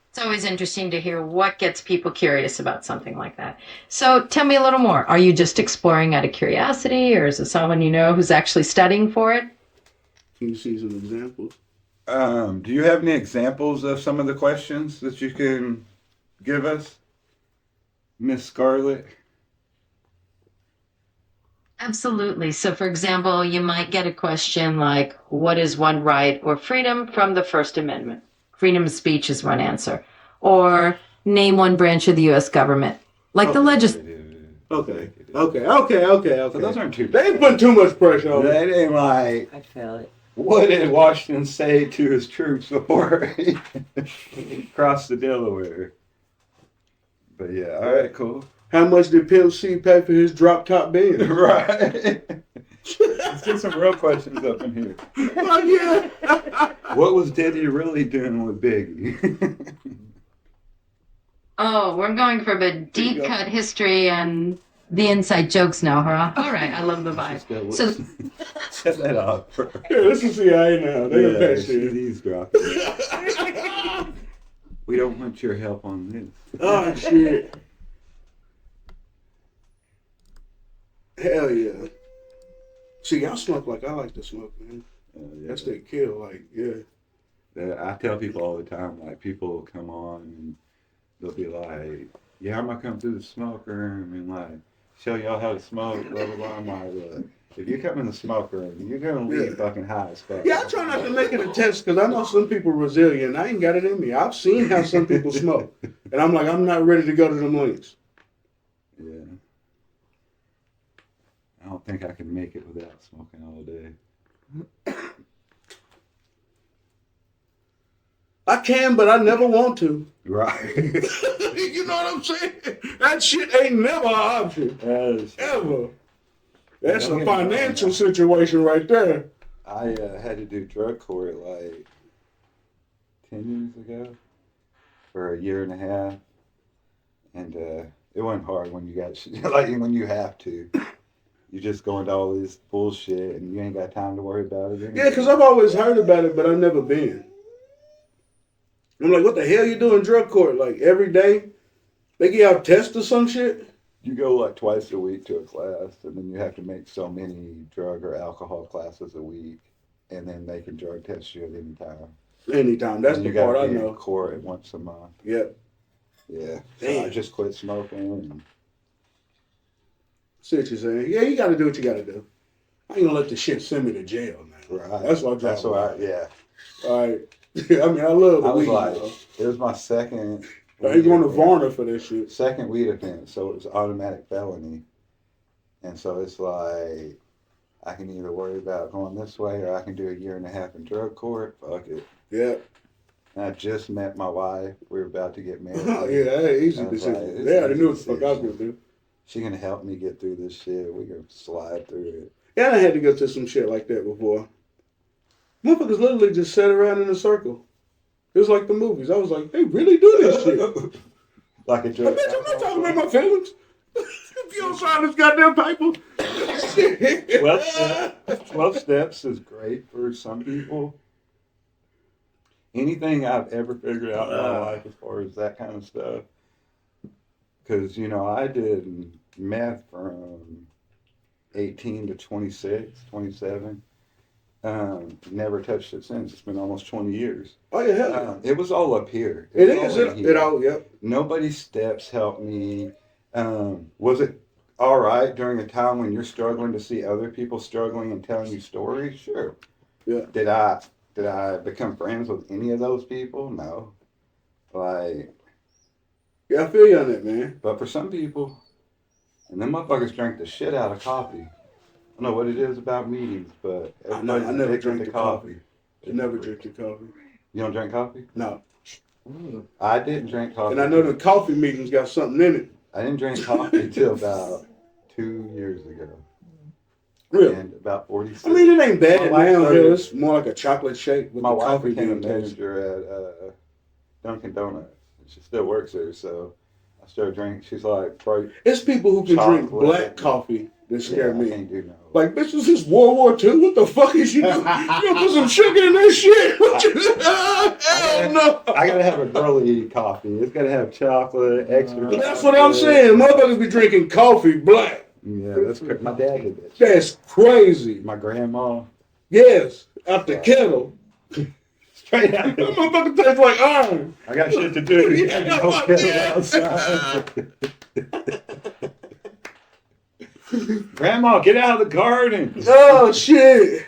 S6: It's always interesting to hear what gets people curious about something like that. So tell me a little more. Are you just exploring out of curiosity, or is it someone you know who's actually studying for it?
S2: Can you see some examples?
S1: Do you have any examples of some of the questions that you can give us, Miss Scarlett?
S6: Absolutely. So, for example, you might get a question like, what is one right or freedom from the First Amendment? Freedom of speech is one answer. Or name one branch of the U.S. government, like the legislature.
S2: Okay.
S1: So those aren't too
S2: They ain't putting too much pressure on me.
S1: That ain't like,
S3: I feel it.
S1: what did Washington say to his troops before he crossed the Delaware? But yeah, all right, cool.
S2: How much did Pimp C pay for his drop top Benz?
S1: Right. Let's get some real questions up in here.
S2: Oh, yeah.
S1: What was Diddy really doing with Biggie?
S6: Oh, we're going for a deep cut history and the inside jokes now, huh? All right, I love the vibe. So,
S1: Set that up. Bro.
S2: Yeah, this is CIA now. They don't pay
S1: Yeah,
S2: shit.
S1: these dropping. We don't want your help on this.
S2: Oh, shit. Hell yeah. See, y'all smoke like I like to smoke, man.
S1: Yeah.
S2: That's that kill, like, yeah.
S1: I tell people all the time, like, people will come on and they'll be like, yeah, I'm gonna come through the smoke room and like show y'all how to smoke, blah blah blah. I'm like, look, if you come in the smoke room, you're gonna leave fucking high as fuck.
S2: Yeah, I try not to make it a test because I know some people are resilient. I ain't got it in me. I've seen how some people smoke, and I'm like, I'm not ready to go to them links.
S1: Yeah. I don't think I can make it without smoking all day.
S2: I can, but I never want to.
S1: Right.
S2: You know what I'm saying? That shit ain't never an option. Ever. That's a financial situation right there.
S1: I had to do drug court like 10 years ago for a year and a half. And it wasn't hard when you got, like when you have to. You just go into all this bullshit and you ain't got time to worry about it anymore.
S2: Yeah, because I've always heard about it, but I've never been. I'm like, what the hell you do in drug court? Like every day? They give out tests or some shit?
S1: You go like twice a week to a class, and then you have to make so many drug or alcohol classes a week, and then they can drug test you at any time.
S2: Anytime. That's
S1: and
S2: the
S1: you gotta
S2: part I
S1: be
S2: know.
S1: in court once a month.
S2: Yep.
S1: Yeah. So
S2: Damn.
S1: I just quit smoking. And
S2: See what you're saying? Yeah, you got to do what you got to do. I ain't gonna let the shit send me to jail, man.
S1: right.
S2: That's what I drive.
S1: That's why. Yeah.
S2: All right. I mean, I love the
S1: I was
S2: weed.
S1: like,
S2: Though.
S1: it was my second.
S2: I ain't going to Varna for this shit.
S1: Second weed offense, so it was automatic felony, and so it's like I can either worry about going this way or I can do a year and a half in drug court. Fuck it.
S2: Yeah.
S1: And I just met my wife. We were about to get married.
S2: Yeah, that ain't easy
S1: I was
S2: decision.
S1: like,
S2: They already knew what the
S1: easy
S2: fuck I was gonna
S1: decision.
S2: do.
S1: She gonna help me get through this shit. We gonna slide through it.
S2: Yeah, I had to go through some shit like that before. Motherfuckers literally just sat around in a circle. It was like the movies. I was like, they really do this shit.
S1: Like a drug.
S2: Bitch, I'm not talking about my feelings. If you don't sign this goddamn paper.
S1: 12 steps is great for some people. Anything I've ever figured out in my life as far as that kind of stuff. Because, you know, I did meth from 18 to 26, 27. Never touched it since. It's been almost 20 years.
S2: Oh, yeah, hell yeah.
S1: It was all up here.
S2: It
S1: was
S2: is.
S1: all in here.
S2: It all, yep.
S1: Nobody's steps helped me. Was it all right during a time when you're struggling to see other people struggling and telling you stories? Sure.
S2: Yeah.
S1: Did I become friends with any of those people? No. Like,
S2: Yeah, I feel you on that, man.
S1: but for some people, and them motherfuckers drank the shit out of coffee. I don't know what it is about meetings, but
S2: I never
S1: everybody's
S2: drank
S1: addicted
S2: the
S1: to coffee.
S2: I never drink the coffee.
S1: You don't drink coffee?
S2: No.
S1: I didn't drink coffee.
S2: And I know the coffee meetings got something in it.
S1: I didn't drink coffee until about 2 years ago.
S2: Really?
S1: And about 46.
S2: I mean, it ain't bad
S1: My wife
S2: now.
S1: started-
S2: It's more like a chocolate shake with
S1: My
S2: the
S1: wife
S2: coffee
S1: became a
S2: being tasted.
S1: manager at Dunkin' Donuts. She still works there, so I started drinking. She's like, bro,
S2: It's people who can drink
S1: Chocolate.
S2: black coffee that scare
S1: I
S2: me.
S1: can't do no.
S2: Like, bitch, is this World War II? What the fuck is you doing? You gonna put some sugar in that shit? What you, hell no.
S1: I gotta have a girly coffee. It's gotta have chocolate, extra.
S2: That's what I'm saying. Motherfuckers be drinking coffee black.
S1: Yeah, that's my dad did that.
S2: That's crazy.
S1: My grandma.
S2: Yes, out the kettle.
S1: Straight out.
S2: That motherfucker tastes like iron.
S1: I got shit to do.
S2: Yeah,
S1: Don't get
S2: yeah.
S1: outside. Grandma, get out of the garden.
S2: Oh, shit.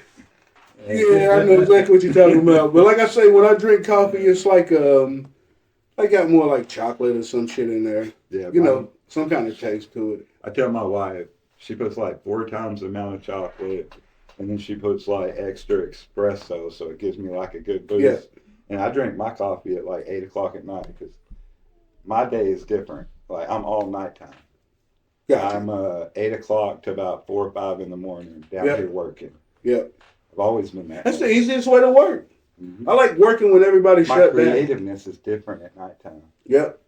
S2: Yeah, I know exactly what you're talking about. But like I say, when I drink coffee, it's like, I got more like chocolate or some shit in there.
S1: Yeah,
S2: You know, some kind of taste to it.
S1: I tell my wife, she puts like 4 times the amount of chocolate, and then she puts like extra espresso, so it gives me like a good boost.
S2: Yeah.
S1: And I drink my coffee at like 8 o'clock at night because my day is different. Like I'm all nighttime.
S2: Gotcha.
S1: I'm 8 o'clock to about 4 or 5 in the morning down
S2: Yep.
S1: here working.
S2: Yep.
S1: I've always been that.
S2: That's the
S1: way.
S2: easiest way to work.
S1: Mhm.
S2: I like working when everybody
S1: My
S2: shut down.
S1: creativeness is different at nighttime.
S2: Yep.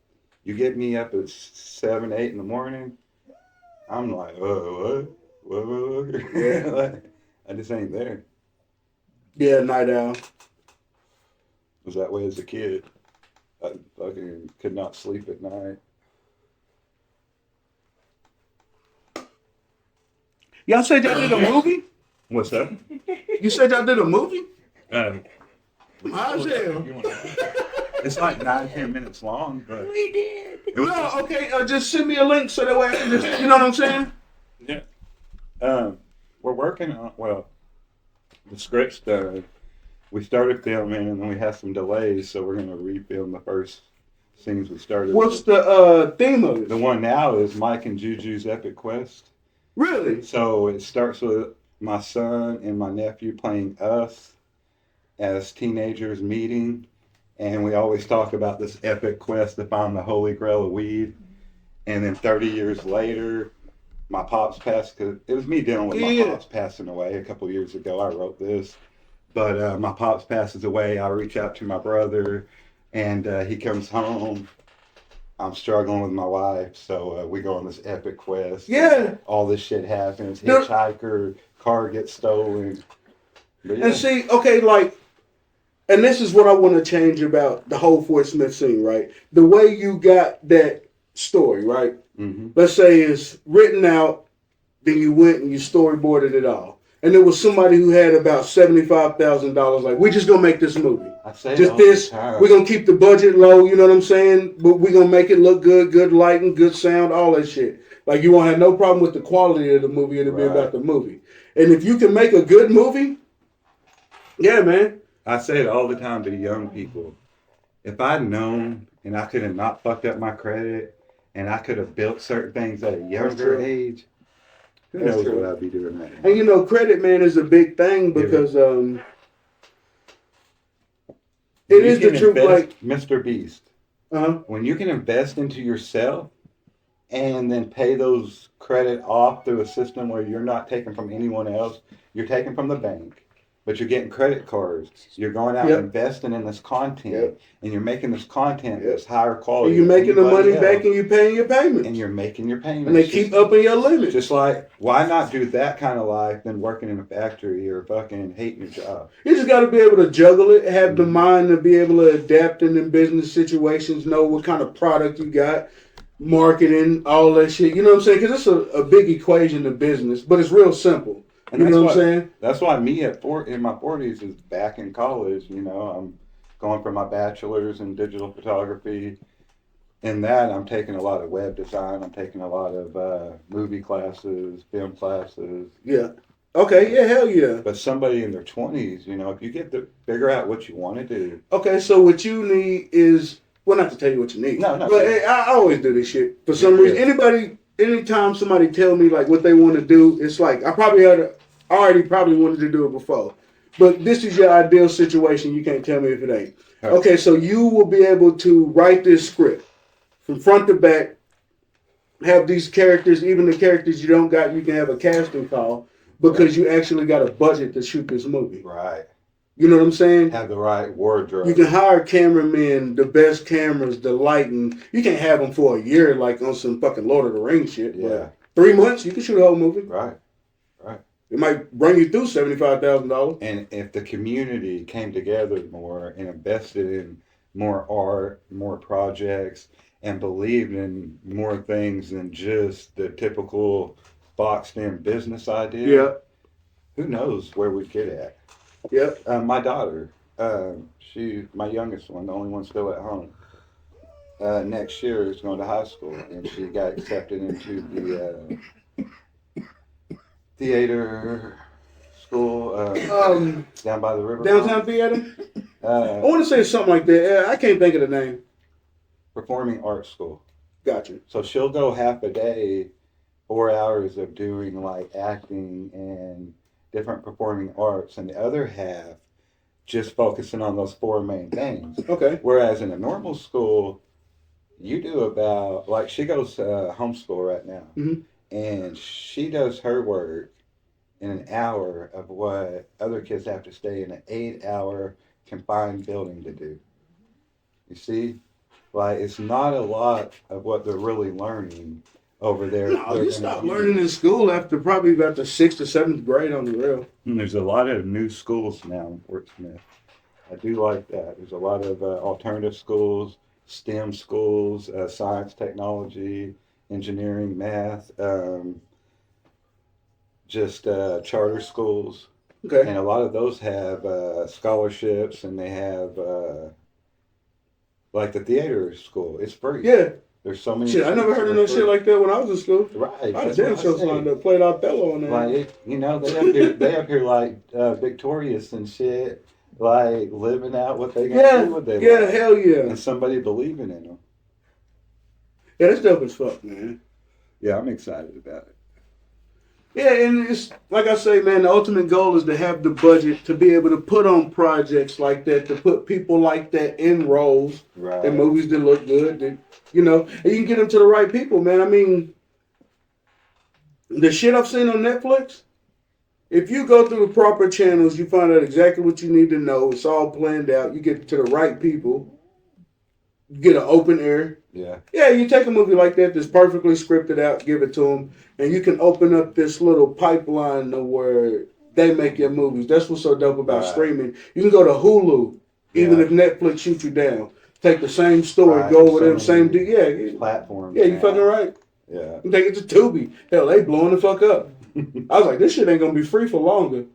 S1: You get me up at 7, 8 in the morning, I'm like, oh, what?
S2: Yeah.
S1: Like, I just ain't there.
S2: Yeah, night owl.
S1: Was that way as a kid. I fucking could not sleep at night.
S2: Y'all said y'all did a movie?
S1: What's that?
S2: You said y'all did a movie?
S1: Um,
S2: How's hell?
S1: It's like 9-10 minutes long, but
S3: We did.
S1: it was
S2: No, okay. Just send me a link so that way I can just, you know what I'm saying?
S1: yeah. We're working on the script's done. We started filming and then we had some delays, so we're gonna refilm the first scenes we started.
S2: What's the theme of it?
S1: The one now is Mike and Juju's Epic Quest.
S2: Really?
S1: So it starts with my son and my nephew playing us as teenagers meeting, and we always talk about this epic quest to find the holy grail of weed. And then 30 years later, my pops passed, because it was me dealing with my pops passing away a couple years ago. I wrote this, but my pops passes away. I reach out to my brother, and he comes home. I'm struggling with my wife, so we go on this epic quest.
S2: Yeah.
S1: All this shit happens. Hitchhiker, car gets stolen. But, yeah.
S2: And see, okay, like, and this is what I want to change about the whole Fort Smith scene, right? The way you got that story, right?
S1: Mm-hmm.
S2: Let's say it's written out, then you went and you storyboarded it all. And there was somebody who had about $75,000, like, we're just going to make this movie.
S1: I say
S2: Just this, we're going to keep the budget low, you know what I'm saying? But we're going to make it look good, good lighting, good sound, all that shit. Like, you won't have no problem with the quality of the movie. It'll be about the movie. And if you can make a good movie, yeah, man.
S1: I say it all the time to young people. If I'd known and I could have not fucked up my credit and I could have built certain things at a younger age, who knows what I'd be doing now.
S2: And you know, credit, man, is a big thing because it is the truth. Like
S1: Mr. Beast,
S2: uh-huh.
S1: when you can invest into yourself and then pay those credit off through a system where you're not taking from anyone else, you're taking from the bank. But you're getting credit cards. You're going out and investing in this content, and you're making this content that's higher quality.
S2: And you're making the money back, and you're paying your payments.
S1: And you're making your payments.
S2: And they keep upping your limits.
S1: Just like, why not do that kind of life than working in a factory or fucking hating your job?
S2: You just got to be able to juggle it, have the mind to be able to adapt in the business situations, know what kind of product you got, marketing, all that shit. You know what I'm saying? Because it's a big equation to business, but it's real simple.
S1: And
S2: you know what I'm saying?
S1: That's why me in my 40s is back in college. You know, I'm going for my bachelor's in digital photography. In that, I'm taking a lot of web design. I'm taking a lot of movie classes, film classes.
S2: Yeah. Okay. Yeah. Hell yeah.
S1: But somebody in their 20s, you know, if you get to figure out what you want to do.
S2: Okay. So what you need is, well, not to tell you what you need.
S1: No.
S2: But hey, I always do this shit for some reason. Anytime somebody tell me like what they want to do, it's like I already wanted to do it before. But this is your ideal situation. You can't tell me if it ain't. Okay, so you will be able to write this script from front to back, have these characters, even the characters you don't got, you can have a casting call because you actually got a budget to shoot this movie.
S1: Right.
S2: You know what I'm saying?
S1: Have the right wardrobe.
S2: You can hire cameramen, the best cameras, the lighting. You can't have them for a year like on some fucking Lord of the Rings shit.
S1: Yeah.
S2: But 3 months, you can shoot a whole movie.
S1: Right.
S2: It might bring you through $75,000.
S1: And if the community came together more and invested in more art, more projects, and believed in more things than just the typical boxed-in business idea, who knows where we'd get at.
S2: Yep.
S1: My daughter, she's my youngest one, the only one still at home. Next year is going to high school, and she got accepted into the theater school down by the river.
S2: Downtown theater? I want to say something like that. I can't think of the name.
S1: Performing arts school.
S2: Gotcha.
S1: So she'll go half a day, 4 hours of doing like acting and different performing arts, and the other half just focusing on those 4 main things.
S2: Okay.
S1: Whereas in a normal school, you do about, like she goes homeschool right now, and she does her work in an hour of what other kids have to stay in an 8-hour confined building to do. You see? Like, it's not a lot of what they're really learning over there.
S2: No, you stop learning in school after probably about the 6th or 7th grade on the real.
S1: And there's a lot of new schools now in Fort Smith. I do like that. There's a lot of alternative schools, STEM schools, science, technology, engineering, math, just charter schools.
S2: Okay.
S1: And a lot of those have scholarships, and they have Like the theater school, it's free.
S2: Yeah.
S1: There's so many.
S2: Shit, I never heard of no shit like that when I was in school.
S1: Right.
S2: I
S1: That's
S2: damn
S1: what I
S2: sure
S1: say.
S2: signed up, played Othello on there.
S1: Like they up here like victorious and shit, like living out what they gonna do with their life.
S2: Hell yeah.
S1: And somebody believing in them.
S2: Yeah, that's dope as fuck, man.
S1: Yeah, I'm excited about it.
S2: Yeah, and it's like I say, man, the ultimate goal is to have the budget to be able to put on projects like that, to put people like that in roles,
S1: Right.
S2: in movies that look good, that, you know, and you can get them to the right people, man. I mean, the shit I've seen on Netflix, if you go through the proper channels, you find out exactly what you need to know. It's all planned out. You get to the right people. You get an open air.
S1: Yeah.
S2: Yeah, you take a movie like that that's perfectly scripted out, give it to them, and you can open up this little pipeline to where they make your movies. That's what's so dope about
S1: Right.
S2: streaming. You can go to Hulu, even
S1: Yeah.
S2: if Netflix shoots you down. Take the same story,
S1: Right,
S2: go over
S1: so
S2: them, same
S1: many
S2: yeah,
S1: platforms.
S2: yeah, you
S1: now.
S2: fucking right.
S1: Yeah.
S2: You take it to Tubi. Hell, they blowing the fuck up. I was like, this shit ain't gonna be free for longer.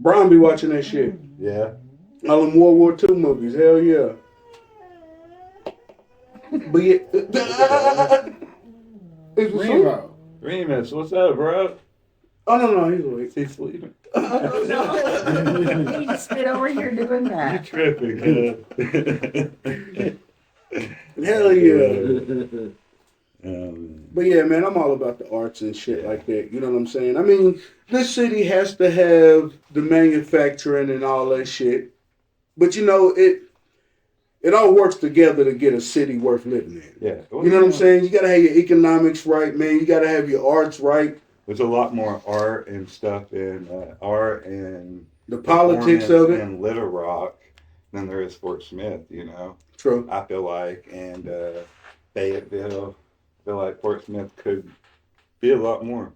S2: Brian be watching that shit.
S1: Yeah.
S2: All them World War II movies. Hell yeah. But yeah. It's a sleep.
S1: Remus, what's up, bro?
S2: Oh no, he's awake.
S1: Is he sleeping?
S3: You just been over here doing
S1: You
S3: that.
S1: tripping,
S2: Hell yeah.
S1: Um,
S2: But yeah, man, I'm all about the arts and shit like that. You know what I'm saying? I mean, this city has to have the manufacturing and all that shit. But you know, it all works together to get a city worth living in.
S1: yeah.
S2: You know what I'm saying? You gotta have your economics right, man. You gotta have your arts right.
S1: There's a lot more art and stuff in art and
S2: The politics of it.
S1: in Little Rock than there is Fort Smith, you know.
S2: True.
S1: I feel like, and Fayetteville. I feel like Fort Smith could be a lot more.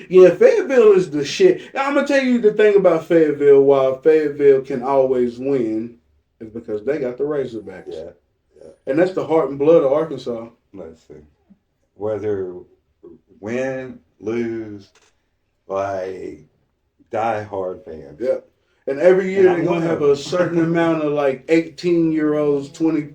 S2: Yeah, Fayetteville is the shit. Now, I'm gonna tell you the thing about Fayetteville. Why Fayetteville can always win is because they got the Razorbacks.
S1: Yeah.
S2: And that's the heart and blood of Arkansas.
S1: Let's see. Whether win, lose, like die-hard fans.
S2: Yeah. And every year
S1: And
S2: they're
S1: I'm
S2: gonna
S1: one
S2: have
S1: of
S2: a certain amount of like 18-year-olds, 20, you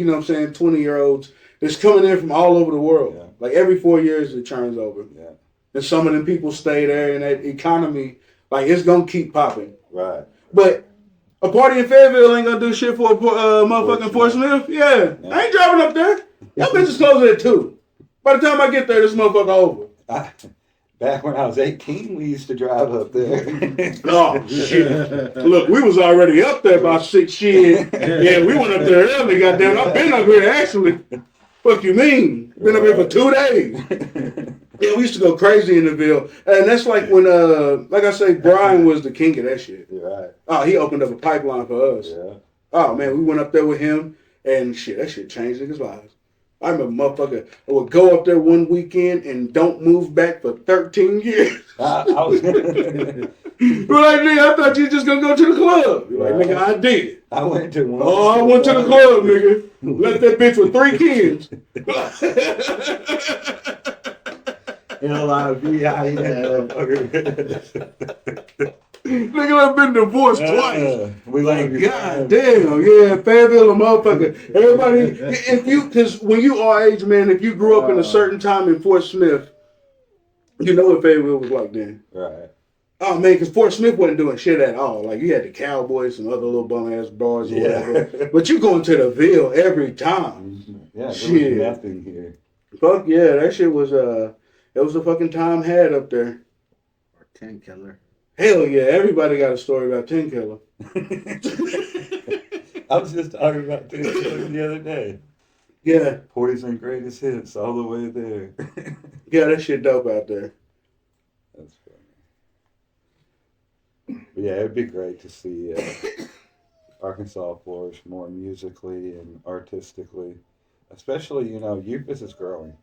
S2: know what I'm saying, 20-year-olds that's coming in from all over the world.
S1: Yeah.
S2: Like every 4 years it turns over.
S1: Yeah.
S2: And some of them people stay there, and that economy, like it's gonna keep popping.
S1: Right.
S2: But a party in Fayetteville ain't gonna do shit for a motherfucking Fort Smith. Yeah. I ain't driving up there. Y'all bitches closing at 2. By the time I get there, this motherfucker over.
S1: Back when I was 18, we used to drive up there.
S2: Oh shit! Look, we was already up there by 6 shit. Yeah, we went up there early. Goddamn, I've been up here actually. Fuck you mean? Been up here for 2 days. Yeah, we used to go crazy in the Ville, and that's like when, like I say, Brian was the king of that shit.
S1: You're right.
S2: Oh, he opened up a pipeline for us.
S1: Yeah.
S2: Oh man, we went up there with him, and shit, that shit changed niggas' lives. I remember motherfucker would go up there one weekend and don't move back for 13 years.
S1: I was,
S2: We're like, nigga, I thought you was just gonna go to the club. You're like, nigga, I did.
S1: I went to one.
S2: Oh, I went to the club, nigga. Left that bitch with 3 kids.
S1: In a lot of VI.
S2: Nigga, I've been divorced twice.
S1: We love you.
S2: God damn, yeah, Fayetteville, a motherfucker. Everybody, because when you our age, man, if you grew up in a certain time in Fort Smith, you know what Fayetteville was like then.
S1: Right.
S2: Oh man, because Fort Smith wasn't doing shit at all. Like you had the Cowboys and other little bum ass bars or whatever. But you going to the Ville every time.
S1: Yeah,
S2: Shit.
S1: there was nothing here.
S2: Fuck yeah, that shit was it was a fucking time had up there.
S7: Or 10 killer.
S2: Hell yeah, everybody got a story about Ten Killer.
S1: I was just talking about this the other day.
S2: Yeah,
S1: Poison greatest hits all the way there.
S2: yeah, that shit dope out there.
S1: That's funny. But yeah, it'd be great to see Arkansas flourish more musically and artistically. Especially, Euphes is growing.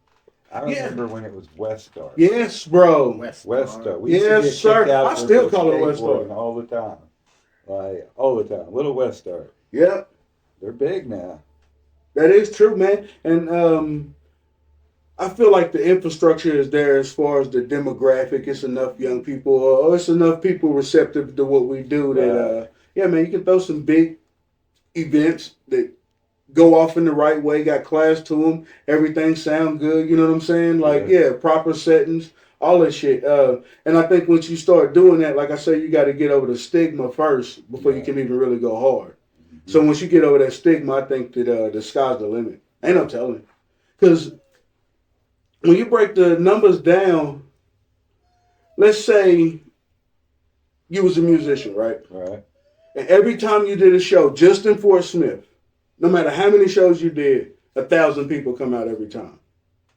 S1: I remember when it was West Star.
S2: Yes, bro.
S1: West Star. We used
S2: Yes,
S1: to get
S2: sir.
S1: kicked out
S2: I
S1: for
S2: still call it West Star.
S1: skateboarding all the time. Like, all the time. Little West Star.
S2: Yep,
S1: They're big now.
S2: that is true, man. And I feel like the infrastructure is there as far as the demographic. It's enough young people, or it's enough people receptive to what we do that, yeah, man, you can throw some big events that go off in the right way, got class to them, everything sound good, you know what I'm saying? Like, yeah, proper settings, all that shit. And I think once you start doing that, like I say, you got to get over the stigma first before you can even really go hard. So once you get over that stigma, I think that the sky's the limit. Ain't no telling. Because when you break the numbers down, let's say you was a musician, right?
S1: Right.
S2: And every time you did a show, just in Fort Smith, no matter how many shows you did, 1,000 people come out every time.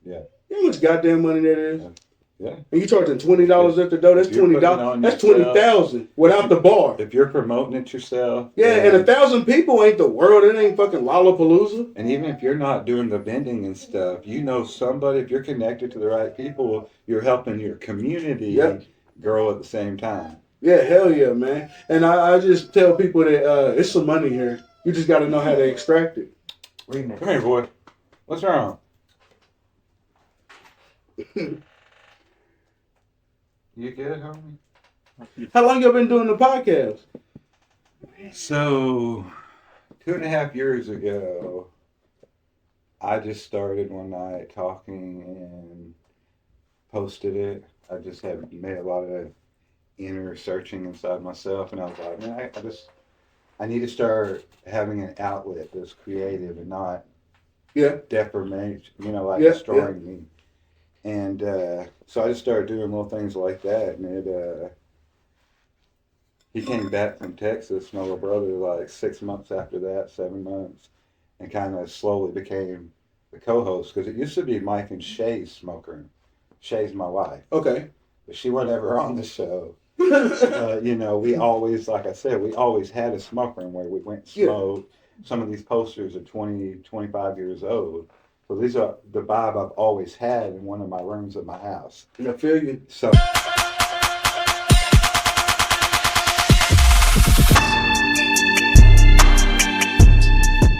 S1: Yeah.
S2: You know how much goddamn money that is?
S1: Yeah.
S2: And you charging $20 at the door, that's
S1: If you're putting
S2: $20.
S1: on
S2: That's
S1: yourself,
S2: 20,000 without the bar.
S1: If you're promoting it yourself.
S2: Yeah, and 1,000 people ain't the world. It ain't fucking Lollapalooza.
S1: And even if you're not doing the vending and stuff, you know somebody, if you're connected to the right people, you're helping your community grow at the same time.
S2: Yeah, hell yeah, man. And I just tell people that it's some money here. You just got to know how to extract it.
S1: Come here, boy. What's wrong? You good, homie?
S2: How long you been doing the podcast?
S1: So, 2.5 years ago, I just started one night talking and posted it. I just had made a lot of inner searching inside myself, and I was like, man, I need to start having an outlet that's creative and not deformation, destroying me. And so I just started doing little things like that, and he came back from Texas, my little brother, like 6 months after that, 7 months, and kind of slowly became the co-host, because it used to be Mike and Shay's smoke room. Shay's my wife.
S2: Okay.
S1: But she wasn't ever on the show. We always, like I said, we always had a smoke room where we went and smoked. Some of these posters are 20, 25 years old. So these are the vibe I've always had in one of my rooms at my house.
S2: I feel you.
S1: So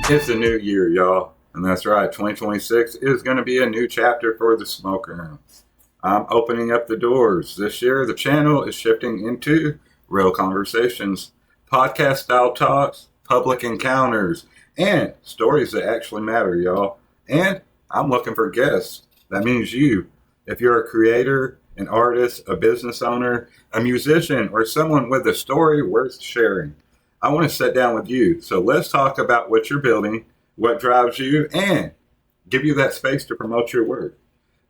S1: it's a new year, y'all. And that's right, 2026 is going to be a new chapter for the smoke room. I'm opening up the doors. This year, the channel is shifting into real conversations, podcast-style talks, public encounters, and stories that actually matter, y'all. And I'm looking for guests. That means you. If you're a creator, an artist, a business owner, a musician, or someone with a story worth sharing, I want to sit down with you. So let's talk about what you're building, what drives you, and give you that space to promote your work.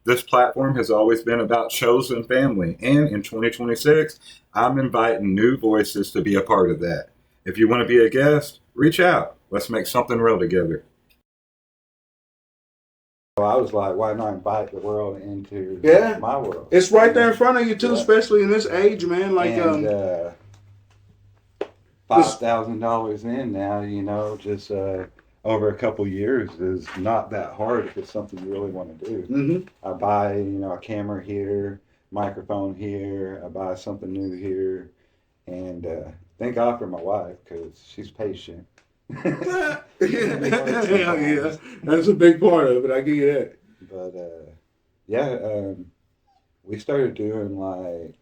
S1: This platform has always been about chosen family, and in 2026, I'm inviting new voices to be a part of that. If you want to be a guest, reach out. Let's make something real together. So I was like, why not invite the world into my world?
S2: It's right there in front of you too, especially in this age, man. Like,
S1: and $5,000 in now, just over a couple years is not that hard if it's something you really want to do.
S2: Mm-hmm.
S1: I buy, a camera here, microphone here, I buy something new here, and thank God for my wife, because she's patient.
S2: Hell yeah, that's a big part of it. I give you that.
S1: But we started doing like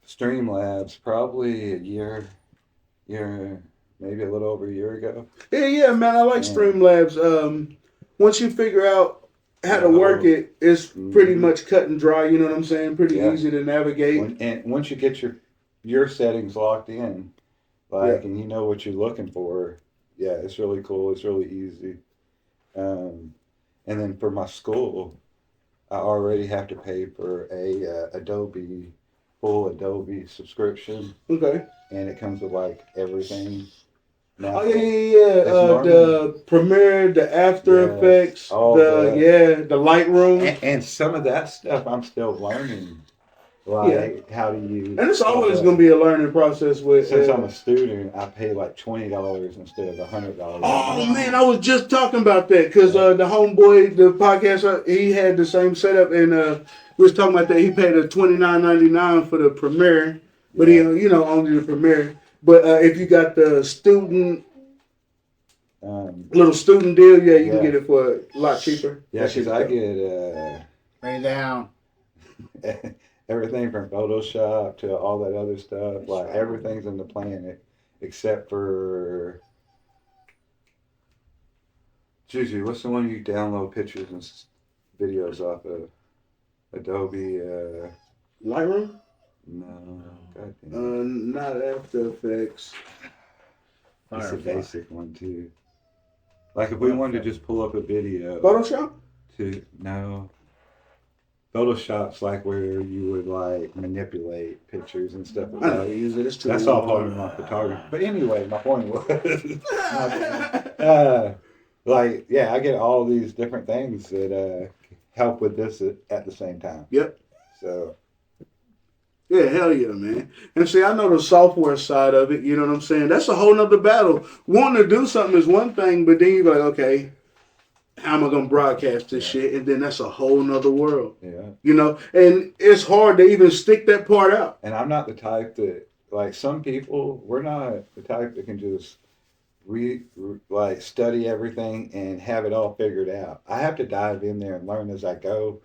S1: Streamlabs probably a year, maybe a little over a year ago.
S2: Yeah, man. I like Streamlabs. Once you figure out how to work it, it's pretty much cut and dry. You know what I'm saying? Pretty easy to navigate.
S1: And once you get your settings locked in, and you know what you're looking for, it's really cool. It's really easy. And then for my school, I already have to pay for a full Adobe subscription.
S2: Okay.
S1: And it comes with like everything. Now,
S2: the Premiere, the After Effects, the Lightroom,
S1: and some of that stuff I'm still learning. How to use.
S2: And it's always going to be a learning process with.
S1: Since I'm a student, I pay like $20 instead of $100.
S2: Oh man, I was just talking about that because the homeboy, the podcast, he had the same setup, and we was talking about that. He paid a $29.99 for the Premiere, but he, only the Premiere. But if you got the student, little student deal, you can get it for a lot cheaper.
S1: Yeah, because I get
S7: Lay down.
S1: everything from Photoshop to all that other stuff. Like everything's in the plan except for Juju, what's the one you download pictures and videos off of? Adobe,
S2: Lightroom?
S1: no, goddamn.
S2: Not After Effects.
S1: It's a
S7: Firefly.
S1: basic one too. Like if we wanted to just pull up a video
S2: Photoshop?
S1: no. Photoshop's like where you would like manipulate pictures and stuff.
S2: I know you use it. It's too
S1: That's all
S2: long.
S1: part of my photography. But anyway, my point was, like, yeah, I get all these different things that help with this at the same time.
S2: Yep.
S1: So,
S2: Yeah, hell yeah, man. And see, I know the software side of it, you know what I'm saying? That's a whole nother battle. Wanting to do something is one thing, but then you're like, okay, how am I going to broadcast this shit? And then that's a whole nother world,
S1: yeah.
S2: you know? And it's hard to even stick that part out.
S1: And I'm not the type that, like, some people, we're not the type that can just study everything and have it all figured out. I have to dive in there and learn as I go.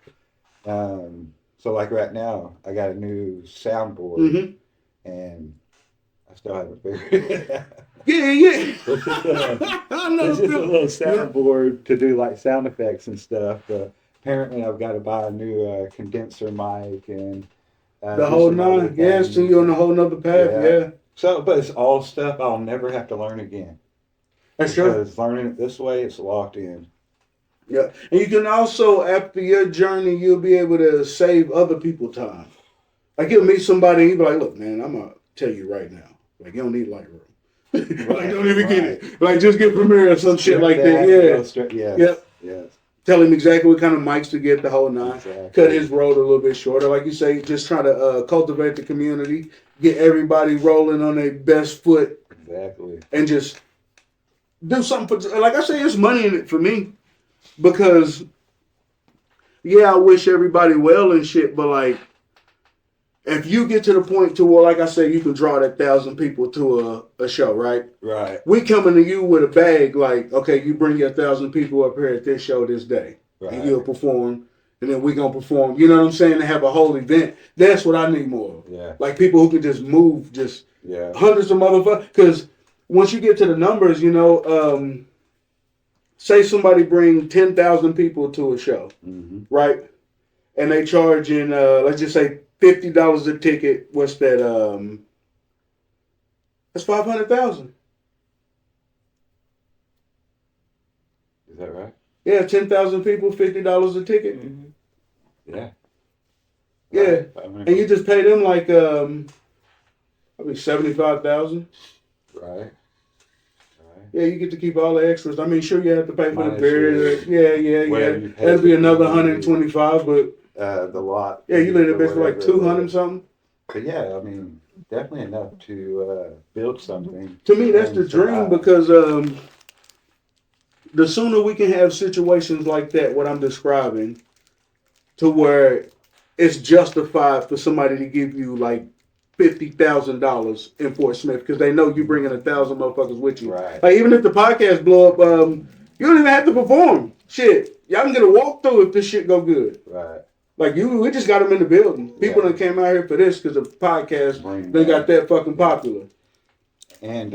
S1: So like right now, I got a new soundboard,
S2: Mm-hmm.
S1: and I still haven't figured it out.
S2: Yeah, yeah.
S1: It's just,
S2: I know.
S1: it's just a little soundboard to do like sound effects and stuff. But apparently, I've got to buy a new condenser mic and
S2: The
S1: do
S2: whole
S1: some other
S2: nine. Yeah,
S1: things.
S2: so you're on a whole nother path.
S1: Yeah.
S2: Yeah.
S1: So, but it's all stuff I'll never have to learn again.
S2: That's true.
S1: Because learning it this way, it's locked in.
S2: Yeah. And you can also, after your journey, you'll be able to save other people time. Like you'll meet somebody and you'll be like, look, man, I'm going to tell you right now. Like, you don't need Lightroom. Like, don't even get it. Like, just get Premiere or some shit like that. Yeah.
S1: Yes.
S2: Yep.
S1: Yes.
S2: Tell him exactly what kind of mics to get, the whole nine.
S1: Exactly.
S2: Cut his road a little bit shorter. Like you say, just try to cultivate the community, get everybody rolling on their best foot,
S1: Exactly.
S2: and just do something for, like I say, there's money in it for me. Because, yeah, I wish everybody well and shit, but like, if you get to the point to where, like I say, you can draw that 1,000 people to a show, right?
S1: Right.
S2: We coming to you with a bag, like, okay, you bring your 1,000 people up here at this show this day,
S1: Right.
S2: and you'll perform, and then we gonna perform. You know what I'm saying? To have a whole event. That's what I need more of.
S1: Yeah.
S2: Like people who can just move, just
S1: Yeah.
S2: hundreds of motherfuckers. Because once you get to the numbers, you know, say somebody bring 10,000 people to a show,
S1: Mm-hmm.
S2: right? And they charging, let's just say $50 a ticket. What's that? That's 500,000.
S1: Is that right?
S2: Yeah, 10,000 people, $50 a ticket.
S1: Yeah.
S2: Yeah,
S1: Right. I mean,
S2: and you just pay them like, I mean, 75,000.
S1: right.
S2: Yeah, you get to keep all the extras. I mean, sure, you have to pay for the
S1: Minus
S2: beer.
S1: your- whatever you pay
S2: That'd
S1: for
S2: be
S1: the
S2: another
S1: community.
S2: 125, but
S1: The lot.
S2: yeah, you let it
S1: or
S2: pay for like
S1: whatever it
S2: 200
S1: was.
S2: something.
S1: But yeah, I mean, definitely enough to build something.
S2: To me, that's
S1: and
S2: the dream
S1: survive.
S2: because the sooner we can have situations like that, what I'm describing, to where it's justified for somebody to give you like $50,000 in Fort Smith because they know you bringing 1,000 motherfuckers with you.
S1: Right.
S2: Like even if the podcast blow up, you don't even have to perform. Shit, y'all can get a walkthrough if this shit go good.
S1: Right.
S2: Like we just got them in the building. People
S1: Yeah.
S2: that came out here for this because the podcast
S1: Bring
S2: they got
S1: that.
S2: that fucking popular.
S1: And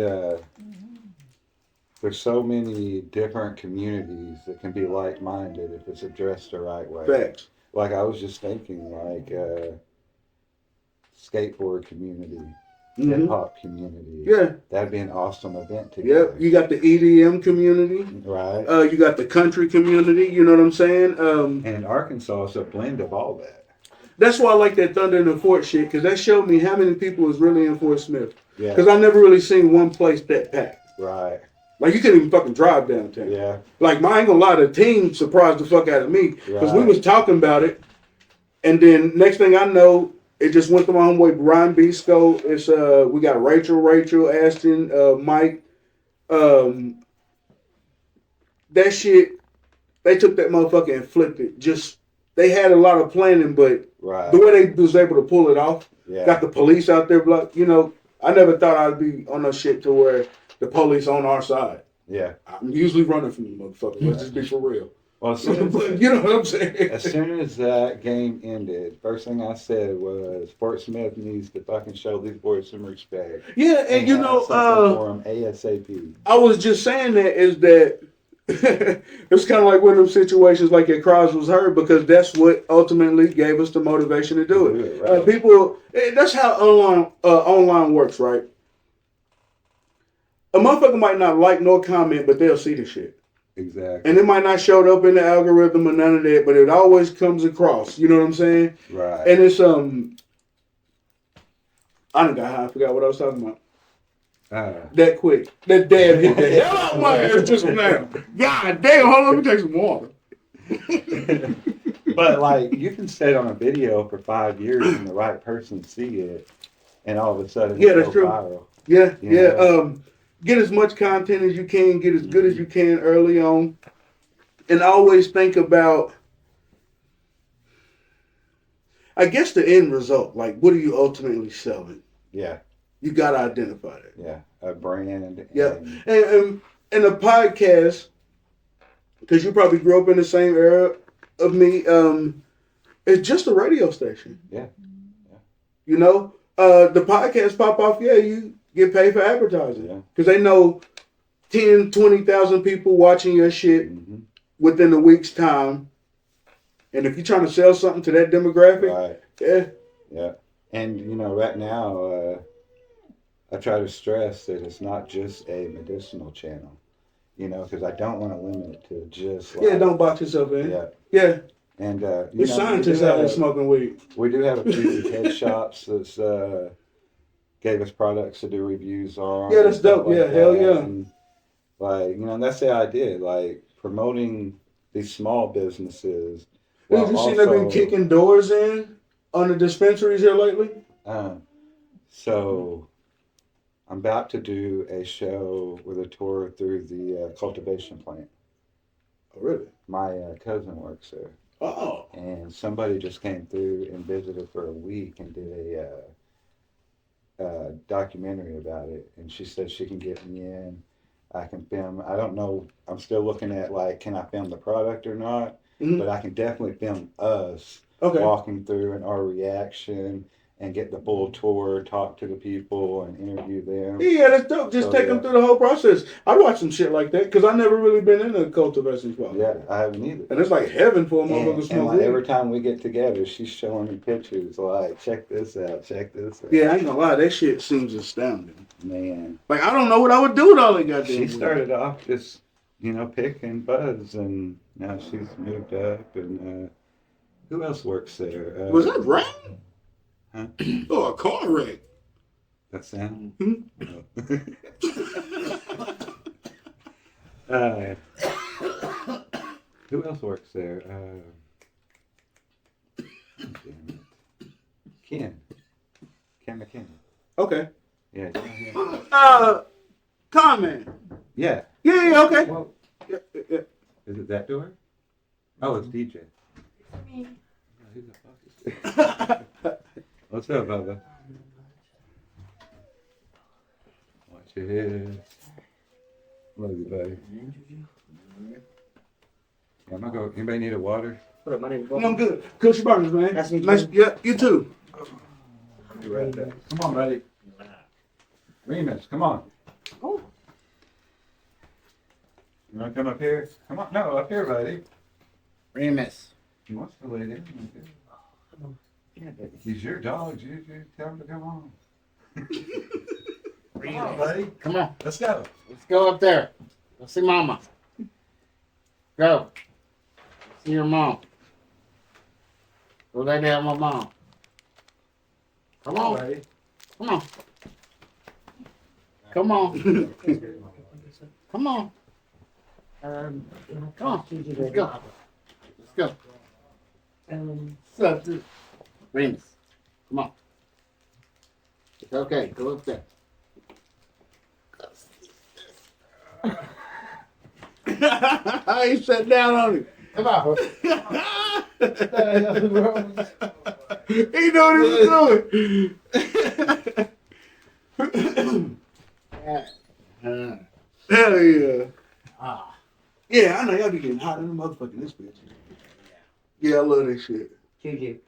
S1: there's so many different communities that can be like-minded if it's addressed the right way.
S2: Facts.
S1: Like I was just thinking, like skateboard community,
S2: Mhm.
S1: hip hop community.
S2: Yeah.
S1: That'd be an awesome event together.
S2: Yep. You got the EDM community.
S1: Right.
S2: You got the country community. You know what I'm saying?
S1: And in Arkansas, it's a blend of all that.
S2: That's why I like that Thunder in the Fort shit because that showed me how many people was really in Fort Smith.
S1: Yeah.
S2: Because I never really seen one place that packed.
S1: Right.
S2: Like you couldn't even fucking drive downtown.
S1: Yeah.
S2: Like I ain't gonna lie, the team surprised the fuck out of me because we
S1: Right.
S2: was talking about it, and then next thing I know, it just went to my homeboy Brian Bisco. It's we got Rachel, Ashton, Mike. That shit, they took that motherfucker and flipped it. Just they had a lot of planning, but
S1: Right.
S2: the way they was able to pull it off,
S1: Yeah.
S2: got the police out there. You know, I never thought I'd be on no shit to where the police on our side.
S1: Yeah.
S2: I'm usually running from them motherfuckers. Let's just be for real.
S1: Well, as soon as,
S2: You know what I'm saying?
S1: as soon as that game ended, first thing I said was Fort Smith needs to fucking show these boys some respect.
S2: Yeah, and you
S1: have
S2: know,
S1: something for them ASAP.
S2: I was just saying that is that it's kind of like one of them situations like your cries was heard because that's what ultimately gave us the motivation to do it.
S1: Right.
S2: People, that's how online works, right? A motherfucker might not like nor comment, but they'll see the shit.
S1: Exactly.
S2: And it might not show up in the algorithm or none of that, but it always comes across. You know what I'm saying?
S1: Right.
S2: And it's I done got high. I forgot what I was talking about. That quick. That dab hit the hell out of my ass just now. God damn, hold on, let me take some water.
S1: But like you can stay on a video for 5 years and the right person see it, and all of a sudden
S2: Yeah,
S1: it's
S2: that's
S1: go
S2: true.
S1: viral.
S2: Yeah,
S1: You
S2: yeah.
S1: know?
S2: Get as much content as you can, get as good as you can early on. And always think about, I guess, the end result. Like, what are you ultimately selling?
S1: Yeah.
S2: You got to identify that.
S1: Yeah. A brand.
S2: Yeah. And a podcast, because you probably grew up in the same era of me, it's just a radio station.
S1: Yeah.
S2: You know? The podcast pop off, yeah, you get paid for advertising.
S1: Yeah.
S2: Because they know 10, 20,000 people watching your shit within a week's time. And if you're trying to sell something to that demographic,
S1: Right.
S2: yeah.
S1: Yeah. And, you know, right now, I try to stress that it's not just a medicinal channel, you know, because I don't want to limit it to just like.
S2: Yeah, don't box yourself in.
S1: Yeah.
S2: Yeah.
S1: And,
S2: There's scientists out there smoking weed.
S1: We do have a few head shops that's gave us products to do reviews on.
S2: Yeah, that's dope.
S1: Like
S2: yeah, hell yeah.
S1: And, like, you know, and that's the idea, like promoting these small businesses.
S2: Did you see they've been kicking doors in on the dispensaries here lately?
S1: So I'm about to do a show with a tour through the cultivation plant.
S2: Oh, really?
S1: My cousin works there.
S2: Oh.
S1: And somebody just came through and visited for a week and did a documentary about it. And she said she can get me in. I can film. I don't know. I'm still looking at like, can I film the product or not?
S2: Mm-hmm.
S1: But I can definitely film us walking through and our reaction and get the full tour, talk to the people and interview them.
S2: Yeah, that's dope. Just take them through the whole process. I'd watch some shit like that because I've never really been in a cultivation spot.
S1: Yeah, I haven't either.
S2: And it's like heaven for a motherfucker to smoke
S1: like
S2: weed.
S1: every time we get together, she's showing me pictures like, check this out, check this out.
S2: Yeah, I ain't gonna lie, that shit seems astounding.
S1: Man.
S2: Like, I don't know what I would do with all that goddamn
S1: She started off just, you know, picking buds, and now she's moved up, and who else works there?
S2: Was that rain?
S1: Huh?
S2: Oh, a car wreck.
S1: That sound? Who else works there? Damn it. Ken McKinney.
S2: Okay.
S1: Yeah.
S2: Comment.
S1: Yeah.
S2: Yeah, okay.
S1: Well,
S2: Yeah.
S1: is it that door? Oh, it's DJ. Who the fuck is this? What's up, Bubba? Watch your head. Love you, buddy. Yeah, I'm gonna go. Anybody need a water?
S3: What up, my name is
S2: No, I'm good. Kush Burns, man.
S3: Nice to meet you.
S2: Nice. Yeah, you too.
S1: Be right there. Come on, buddy. Remus, come on.
S3: Oh.
S1: You wanna come up here? Come on. No, up here, buddy.
S7: Remus.
S1: He wants to lay down.
S3: Yeah, baby.
S1: He's your dog. You tell him to come on. Come on,
S7: Remus.
S1: buddy.
S7: Come on.
S1: Let's go.
S7: Let's go up there. Let's see Mama. Go. See your mom. Go lay down with Mom. Come on.
S1: buddy.
S7: Come on. Come on. Come on. Come on. Let's go. Let's go. So, Remus. Come on. It's okay. Go up there.
S2: I ain't sat down on him.
S7: Come on.
S2: He knew what he was doing. Hell yeah. Yeah, I know y'all be getting hot in the motherfucking this bitch. Yeah, I love that shit.
S3: Juju,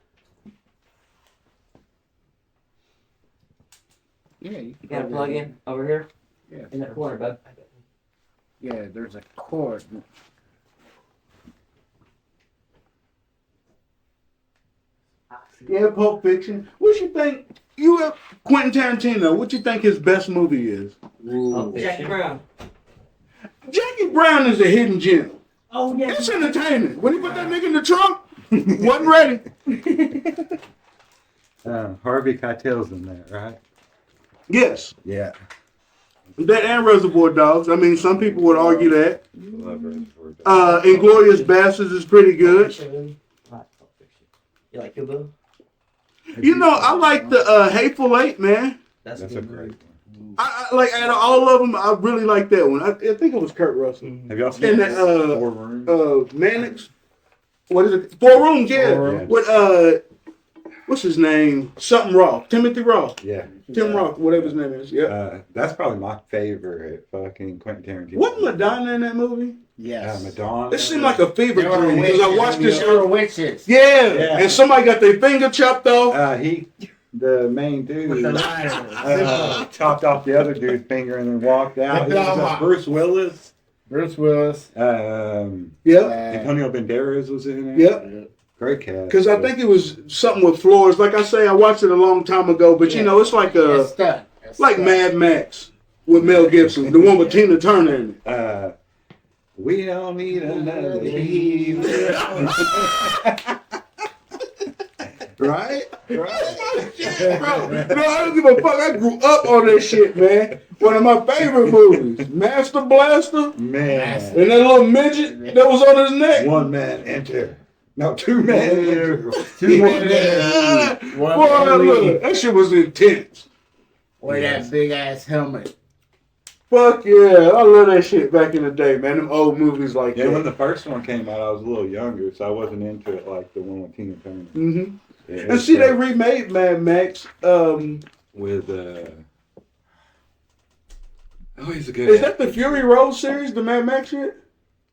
S7: Yeah,
S3: you got a plug in over here?
S7: Yeah.
S3: In that corner, bud.
S7: Yeah, there's a chord.
S2: Yeah, Pulp Fiction. What you think? Quentin Tarantino. What you think his best movie is?
S3: Jackie Brown.
S2: Jackie Brown is a hidden gem.
S3: Oh yeah.
S2: It's entertaining. When he put that nigga in the trunk, wasn't ready.
S1: Harvey Keitel's in that, right?
S2: Yes,
S1: Yeah.
S2: that and Reservoir Dogs. I mean, some people would argue that.
S1: Love Reservoir Dogs.
S2: Inglorious Bastards is pretty good.
S3: You like Kill Bill?
S2: You know, I like the Hateful Eight, man.
S3: That's
S1: That's
S3: a
S1: a
S3: good
S1: great
S3: movie.
S1: one.
S2: I like out of all of them, I really like that one. I think it was Kurt Russell.
S1: Have y'all seen
S2: And that,
S1: Four Rooms?
S2: Mannix. What is it? Four Rooms, yeah.
S1: Four Rooms.
S2: With what's his name? Something Roth. Timothy Roth.
S1: Yeah.
S2: Tim Roth, whatever his name is. Yeah.
S1: That's probably my favorite fucking Quentin Tarantino.
S2: Wasn't Madonna in that movie?
S7: Yes.
S1: Madonna.
S2: It seemed like a fever
S7: There were
S2: dream because I watched this.
S7: There were witches.
S2: Yeah.
S1: Yeah.
S2: And somebody got their finger chopped off.
S1: The main dude,
S7: With the lighter.
S1: chopped off the other dude's finger and then walked out. He was, Bruce Willis.
S7: Bruce Willis.
S2: Yep.
S1: Antonio Banderas was in it.
S2: Yep.
S1: Great cast.
S2: Because I think it was something with floors. Like I say, I watched it a long time ago, but you know, it's like
S7: It's stuck. It's
S2: like
S7: stuck.
S2: Mad Max with Mel Gibson, the one with Tina Turner in it.
S1: We don't need another hero. Right?
S2: Right? Shit, bro. No, I don't give a fuck. I grew up on that shit, man. One of my favorite movies. Master Blaster.
S1: Man.
S2: And that little midget that was on his neck.
S1: One man enter. No, two men enter.
S7: Two men
S2: Yeah.
S7: enter.
S2: Boy,
S7: One
S2: look, that shit was intense.
S7: Wear that big ass helmet.
S2: Fuck yeah. I love that shit back in the day, man. Them old movies like
S1: Yeah, when
S2: that.
S1: the first one came out, I was a little younger, so I wasn't into it like the one with Tina Turner.
S2: Mm-hmm.
S1: Yeah, it
S2: And
S1: was
S2: see, they
S1: great.
S2: remade Mad Max.
S1: With oh, he's a good.
S2: Is that the Fury Road series, the Mad Max shit?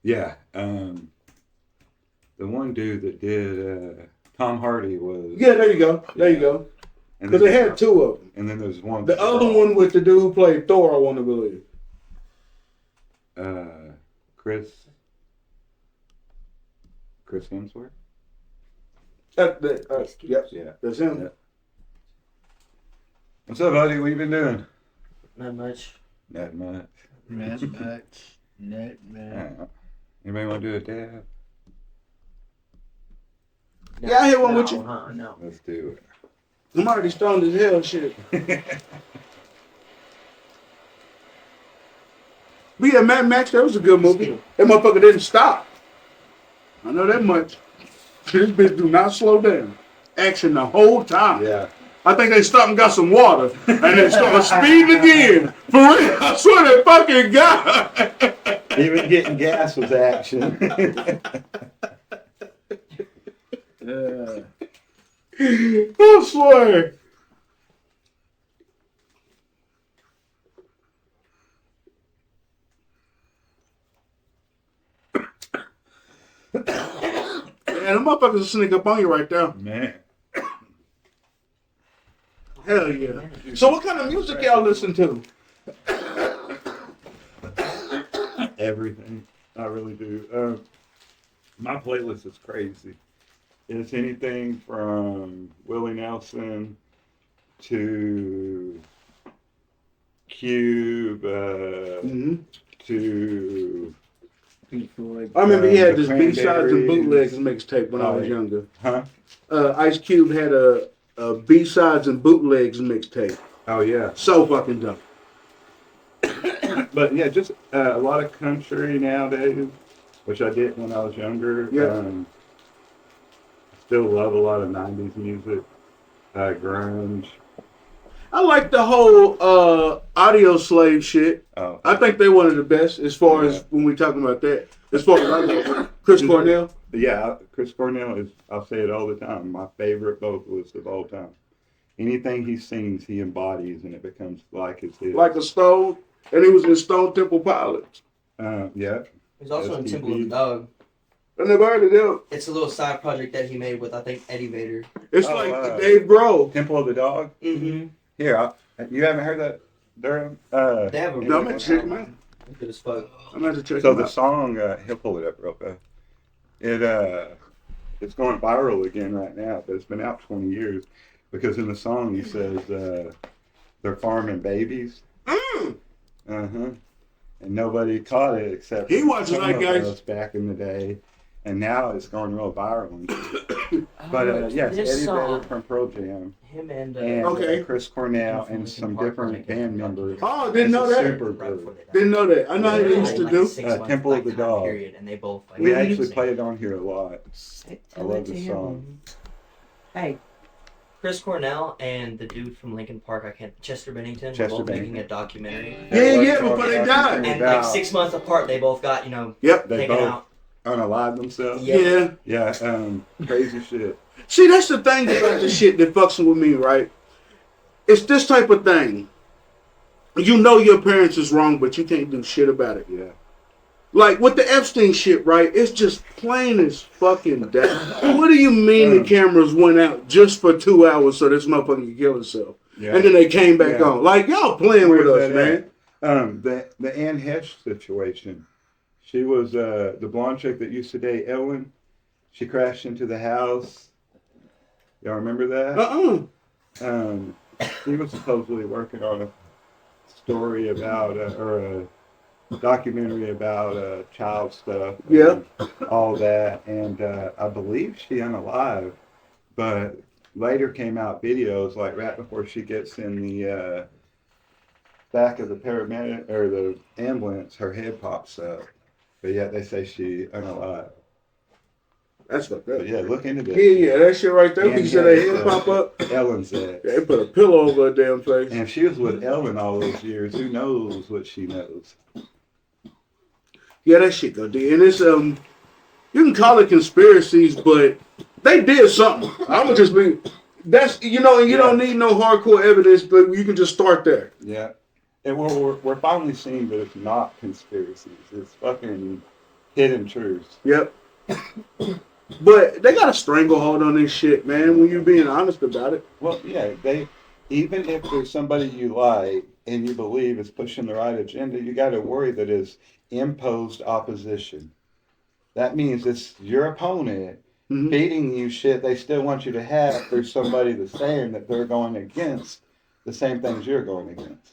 S1: Yeah. The one dude that did Tom Hardy was.
S2: Yeah, there you go. There you go.
S1: And
S2: Because
S1: then
S2: they had two of them.
S1: And then there's one.
S2: The other one with the dude who played Thor, I want to believe.
S1: Chris Hemsworth.
S2: Yep,
S1: Yeah.
S2: that's him.
S1: Yeah. What's up, buddy? What you been doing?
S3: Not much.
S1: Not much. Anybody want to do a dab?
S2: Yeah, I hit one with you.
S3: No.
S1: Let's do
S2: I'm already stoned as hell, shit.
S1: it.
S2: But yeah, Mad Max, that was a good movie. That motherfucker didn't stop. I know that much. This bitch do not slow down. Action the whole time.
S1: Yeah.
S2: I think they stopped and got some water. And they started speeding again. For real, I swear to fucking God.
S1: Even getting gas was action.
S2: I swear. And the motherfuckers will sneak up on you right there.
S1: Man.
S2: Hell yeah. So what kind of music y'all listen to?
S1: Everything. I really do. My playlist is crazy. It's anything from Willie Nelson to Cube to
S7: Pink Floyd.
S2: I remember he had
S1: The
S2: this B-sides and
S1: Cranberries.
S2: bootlegs mixtape when I was
S1: Right.
S2: younger.
S1: huh?
S2: Ice Cube had a B-sides and bootlegs mixtape.
S1: Oh yeah.
S2: So fucking dope.
S1: But yeah, just a lot of country nowadays, which I did when I was younger.
S2: Yeah.
S1: Still love a lot of '90s music, grunge.
S2: I like the whole Audio Slave shit.
S1: Oh,
S2: I think they're one of the best as far as when we talking about that. As far as I know, Chris Cornell.
S1: yeah, Chris Cornell is. I'll say it all the time. My favorite vocalist of all time. Anything he sings, he embodies, and it becomes like it's his.
S2: Like a Stone. And he was in Stone Temple Pilots.
S1: Yeah.
S3: He's also in
S1: STP.
S3: Temple of the Dog.
S2: I never heard of them.
S3: It's a little side project that he made with, I think, Eddie Vedder.
S2: It's
S1: Oh,
S2: like
S1: wow.
S2: Dave Grohl.
S1: Temple of the Dog.
S3: Mm-hmm.
S1: Here, you haven't heard that, Durham?
S3: They have a
S2: No,
S3: really
S2: man,
S3: good
S2: shit,
S3: album.
S2: man.
S3: Good as fuck.
S2: I'm gonna have to check
S1: So
S2: him
S1: the
S2: out.
S1: song, he'll pull it up real fast. It's going viral again right now, but it's been out 20 years because in the song he says they're farming babies.
S2: Mm.
S1: Uh-huh. And nobody caught it except
S2: He wasn't
S1: some
S2: like
S1: of
S2: guys.
S1: us back in the day, and now it's going real viral. And shit. But yes,
S3: this
S1: Eddie
S3: song,
S1: Vedder from Pearl Jam
S3: him and
S1: and
S2: Okay.
S1: Chris Cornell
S3: From
S1: and
S3: Linkin
S1: some
S3: Park
S1: different
S3: make a
S1: band members.
S2: Oh, didn't know
S1: It's a
S2: that.
S1: super
S3: right
S1: group.
S3: before they died.
S2: Didn't know that. I know how
S3: They
S2: they
S3: had,
S2: used to
S3: like,
S2: do.
S3: 6 months
S1: Temple of the
S3: time
S1: Dog.
S3: period, and they both like,
S1: We
S2: Mhm.
S1: actually play it on here a lot. I love this song.
S3: Hey, Chris Cornell and the dude from Linkin Park, I can't, Chester Bennington,
S1: Chester
S3: were both
S1: Bennington.
S3: making a documentary.
S2: Yeah, before they died.
S3: And like 6 months apart, they both got,
S2: Yep.
S1: They
S3: taken
S1: both
S3: out.
S1: unalived themselves.
S3: Yeah.
S2: Yeah.
S1: Yeah, crazy shit.
S2: See, that's the thing about the shit that fucks with me, right? It's this type of thing. You know your parents is wrong, but you can't do shit about it.
S1: Yeah.
S2: Like with the Epstein shit, right? It's just plain as fucking death. What do you mean the cameras went out just for 2 hours so this motherfucker could kill himself?
S1: Yeah.
S2: And then they came back
S1: Yeah.
S2: on. Like, y'all playing with us, man.
S1: The Anne Hesh situation. She was the blonde chick that used to date Ellen. She crashed into the house. Y'all remember that? She was supposedly working on a story about, or a documentary about child stuff.
S2: Yeah.
S1: And all that. And I believe she unalived. But later came out videos, like right before she gets in the back of the paramedic or the ambulance, her head pops up. But yet they say she unalive.
S2: That's fucked up.
S1: But yeah, look into this.
S2: Yeah, that shit right there.
S1: Anne
S2: You said that
S1: Hesh,
S2: head pop up.
S1: Ellen's ex.
S2: They put a pillow over her damn face.
S1: And if she was with Ellen all those years, who knows what she knows?
S2: Yeah, that shit go deep. And it's you can call it conspiracies, but they did something. I would just be and you don't need no hardcore evidence, but you can just start there.
S1: Yeah. And we're finally seeing that it's not conspiracies. It's fucking hidden truths.
S2: Yep. But they got a stranglehold on this shit, man, when you're being honest about it.
S1: Well, yeah, even if there's somebody you like and you believe is pushing the right agenda, you got to worry that it's imposed opposition. That means it's your opponent feeding you shit they still want you to have if there's somebody that's saying that they're going against the same things you're going against.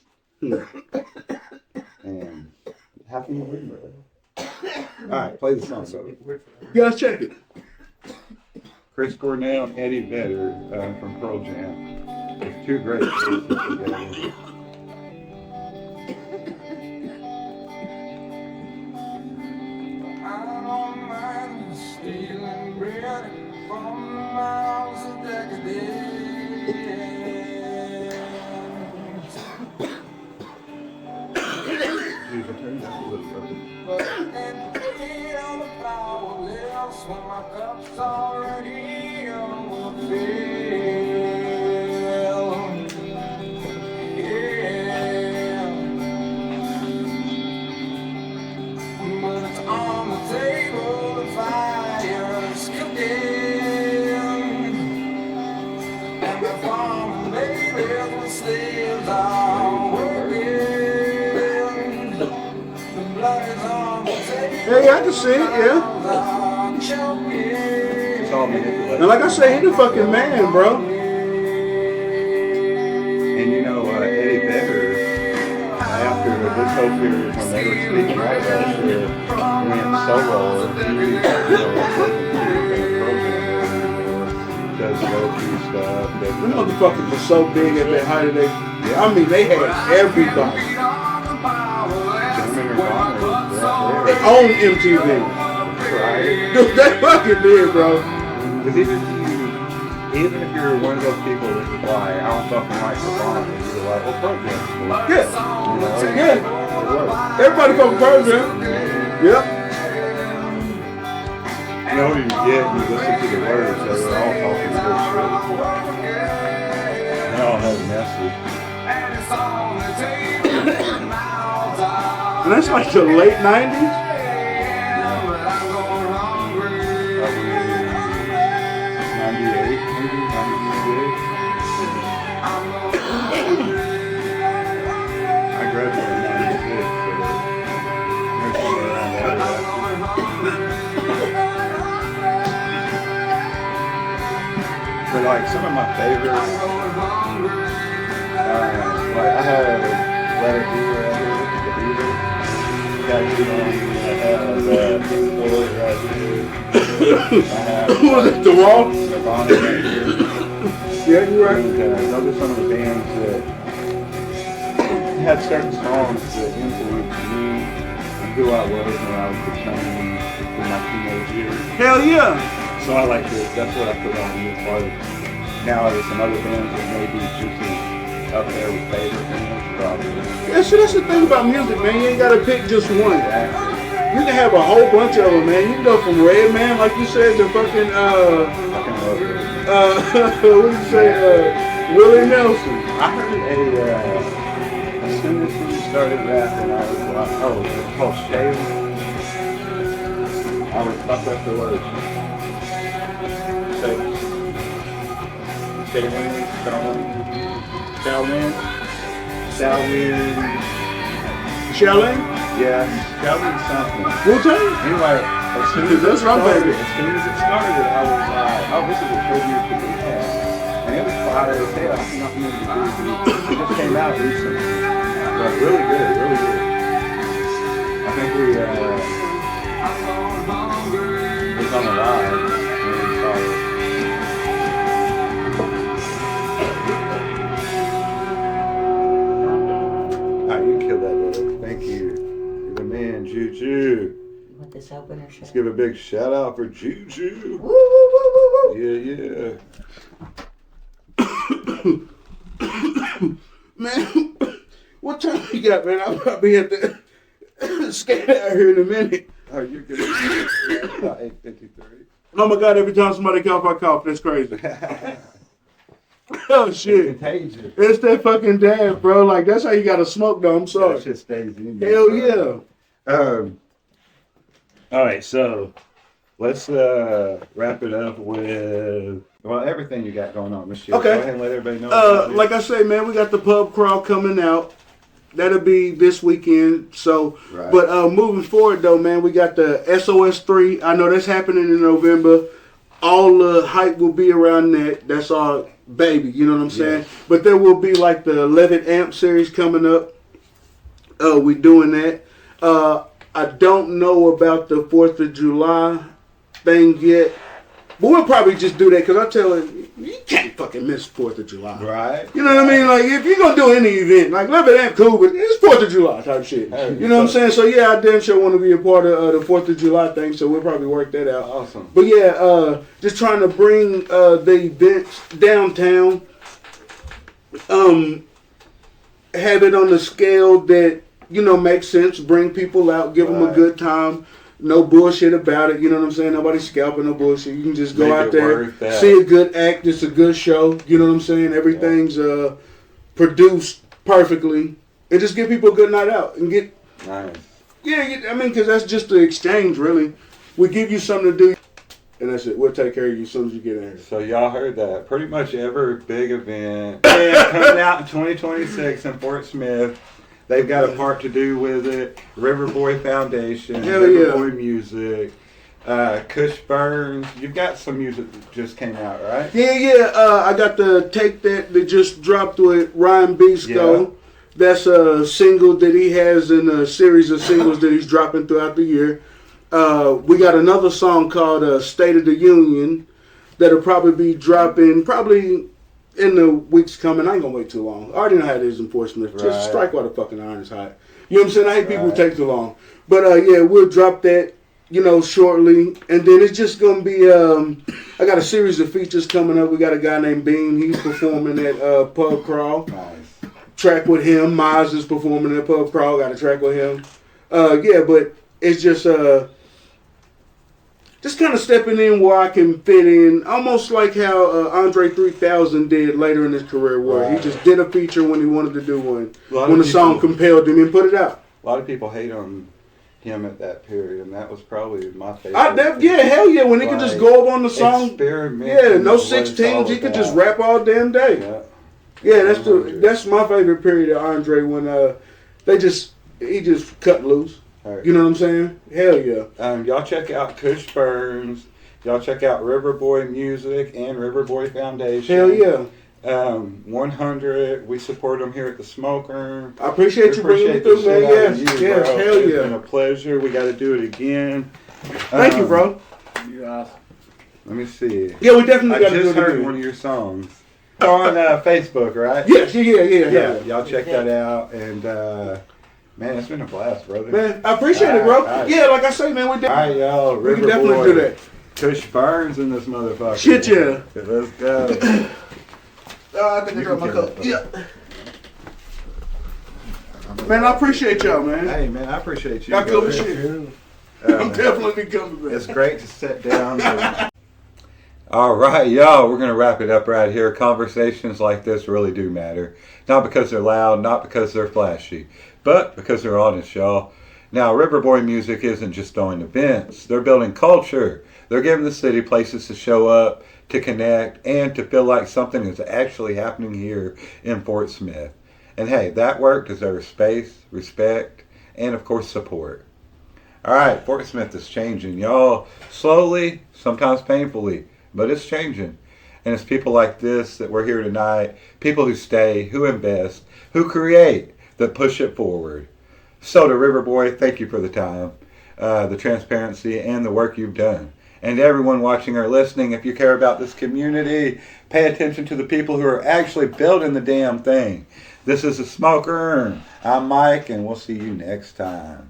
S1: And how can you remember that? All right, play the song, brother.
S2: Yeah, let's check it.
S1: Chris Cornell and Eddie Vedder from Pearl Jam. It's two great voices together.
S5: Stealing bread from miles of decadence.
S1: Jesus, turn that a little brother.
S5: But and paid on the powerless when my cup's already overfilled. Yeah. But it's on the table, the fire's cooking. And the farming babies with slaves are working.
S2: Hey, I can see it, yeah.
S1: It's all manipulated.
S2: And like I say, he the fucking man, bro.
S1: And you know, Eddie Vedder, after this whole period when they were speaking out about shit, went solo. He does low-key stuff.
S2: Them motherfuckers were so big at the height of their... I mean, they had everybody. They own MTV.
S1: Right?
S2: Dude, they fucking did, bro.
S1: Because even if you're one of those people that is like, I don't fucking like the bomb, you're like, well, fuck that.
S2: Yeah. Yeah. Everybody fucking Pearl Jam. Yep.
S1: You know what you get, you listen to the words, so they're all talking good shit. They all have a message.
S2: And that's like the late 90s.
S1: I graduated in 96, so But like some of my favorites, like I have Let It Be right here, the Beatles. Got you on. I have Pink Floyd right here. I have
S2: Who was it? The Wall?
S1: Nirvana right here.
S2: Yeah, you're right.
S1: And, those are some of the bands that had certain songs that influenced me and who I was when I was becoming in my teenage years.
S2: Hell yeah.
S1: So I like to, that's what I put on as far as now there's some other bands that maybe just as up there with favorite bands, probably.
S2: Yeah, so that's the thing about music, man. You ain't gotta pick just one.
S1: Exactly.
S2: You can have a whole bunch of them, man. You can go from Redman, like you said, to fucking
S1: Fucking love it.
S2: what did you say, Willie Nelson.
S1: I heard as soon as we started rapping, I was like, oh, it's called Shayla. I would fuck up the words.
S2: Shaolin?
S1: Yeah, Shaolin something.
S2: Wu-Tang?
S1: Anyway, as soon as
S2: That's what I'm thinking.
S1: as soon as it started, I was like, oh, this is a tribute to Big Cat. And it was fire as hell. I'm not even it just came out recently. But really good, really good. I think we was on the live when we saw it. Alright, you can kill that, brother. Thank you. You're the man, Juju.
S3: You want this open or shut?
S1: Let's give a big shout out for Juju.
S3: Woo, woo, woo, woo, woo.
S1: Yeah, yeah.
S2: Man, what time you got, man? I'll probably have to skate out here in a minute.
S1: Oh, you're good. Yeah, about 8:53.
S2: Oh my God, every time somebody cough, I cough. That's crazy. Oh shit.
S1: Contagious.
S2: It's that fucking dab, bro. Like, that's how you gotta smoke, though. I'm sorry.
S1: That shit stays in you.
S2: Hell yeah.
S1: All right, so let's wrap it up with everything you got going on this year.
S2: Okay.
S1: Go ahead and let everybody know. about it.
S2: Like I say, man, we got the pub crawl coming out. That'll be this weekend. So,
S1: Right.
S2: but moving forward though, man, we got the SOS 3. I know that's happening in November. All the hype will be around that. That's our baby. You know what I'm saying?
S1: Yes.
S2: But there will be like the 11 amp series coming up. We're doing that. I don't know about the 4th of July thing yet. But we'll probably just do that because I tell her, you can't fucking miss 4th of July.
S1: Right.
S2: You know what I mean? Like, if you're going to do any event, like, let it ain't cool, but it's 4th of July type shit.
S1: Hey,
S2: You know what I'm saying? So, yeah, I damn sure want to be a part of the 4th of July thing, so we'll probably work that out.
S1: Awesome.
S2: But, yeah, just trying to bring the events downtown. Have it on the scale that, you know, makes sense. Bring people out, give them a
S1: Right.
S2: good time. No bullshit about it. You know what I'm saying? Nobody's scalping, no bullshit. You can just go
S1: Make
S2: out
S1: it
S2: there,
S1: worth that.
S2: see a good act. It's a good show. You know what I'm saying? Everything's produced perfectly. And just give people a good night out. And get,
S1: Nice.
S2: I mean, because that's just the exchange, really. We give you something to do, and that's it. We'll take care of you as soon as you get in here.
S1: So y'all heard that. Pretty much every big event coming out in 2026 in Fort Smith, they've got a part to do with it. Riverboy Foundation,
S2: Hell yeah.
S1: Riverboy Music, Kush Burns. You've got some music that just came out, right?
S2: Yeah. I got the Take That just dropped with Ryan Bisco.
S1: Yeah.
S2: That's a single that he has in a series of singles that he's dropping throughout the year. We got another song called State of the Union that'll probably be dropping probably in the weeks coming. I ain't gonna wait too long. I already know how it is in Portsmouth.
S1: Right.
S2: Just strike while the fucking iron is hot. You know what I'm saying? I hate people who
S1: Right.
S2: take too long. But yeah, we'll drop that, you know, shortly. And then it's just gonna be I got a series of features coming up. We got a guy named Bean. He's performing at Pub Crawl.
S1: Nice.
S2: Track with him. Miles is performing at Pub Crawl. Got a track with him. Yeah, but it's just kind of stepping in where I can fit in, almost like how Andre 3000 did later in his career, where he
S1: Right.
S2: just did a feature when he wanted to do one,
S1: A lot
S2: when
S1: of
S2: the song
S1: people-
S2: compelled him, and put it out.
S1: A lot of people hate on him at that period, and that was probably my favorite.
S2: Yeah, hell yeah, when he could just go up on the song.
S1: Experiment.
S2: Yeah, no 16s, he could just rap all damn day.
S1: Yeah.
S2: Yeah, that's my favorite period of Andre when he just cut loose.
S1: Heard.
S2: You know what I'm saying? Hell yeah.
S1: Y'all check out Kush Burns. Y'all check out Riverboy Music and Riverboy Foundation.
S2: Hell yeah.
S1: 100. We support them here at the Smoker.
S2: I appreciate you bringing me
S1: Appreciate the
S2: through, man.
S1: shit out
S2: Yes,
S1: of you,
S2: yes,
S1: bro.
S2: hell
S1: It's
S2: yeah.
S1: been a pleasure. We got to do it again.
S2: Thank you, bro.
S7: You awesome.
S1: Let me see.
S2: Yeah, we definitely
S1: I
S2: got to do
S1: just
S2: it
S1: heard
S2: again.
S1: one of your songs. It's on Facebook, right?
S2: Yes, yeah.
S1: Yeah, y'all check that out. And, man, it's been a blast, brother.
S2: Man, I appreciate it, bro.
S1: All right.
S2: Yeah, like I say, man,
S1: All right, y'all.
S2: we can definitely do that.
S1: Kush Burns in this motherfucker.
S2: Shit, yeah.
S1: Let's go.
S2: I think I
S1: You
S2: dropped my
S1: can
S2: cup.
S1: get
S2: Yeah. Man, I appreciate y'all, man.
S1: Hey, man, I appreciate you.
S2: Y'all good
S1: brother.
S2: with shit. I'm definitely coming back.
S1: It's great to sit down. All right, y'all, we're going to wrap it up right here. Conversations like this really do matter. Not because they're loud, not because they're flashy, but because they're honest, y'all. Now, Riverboy Music isn't just throwing events. They're building culture. They're giving the city places to show up, to connect, and to feel like something is actually happening here in Fort Smith. And hey, that work deserves space, respect, and of course support. All right, Fort Smith is changing, y'all. Slowly, sometimes painfully, but it's changing. And it's people like this that we're here tonight, people who stay, who invest, who create, that push it forward. So to Riverboy, thank you for the time, the transparency, and the work you've done. And to everyone watching or listening, if you care about this community, pay attention to the people who are actually building the damn thing. This is The Smoker. I'm Mike, and we'll see you next time.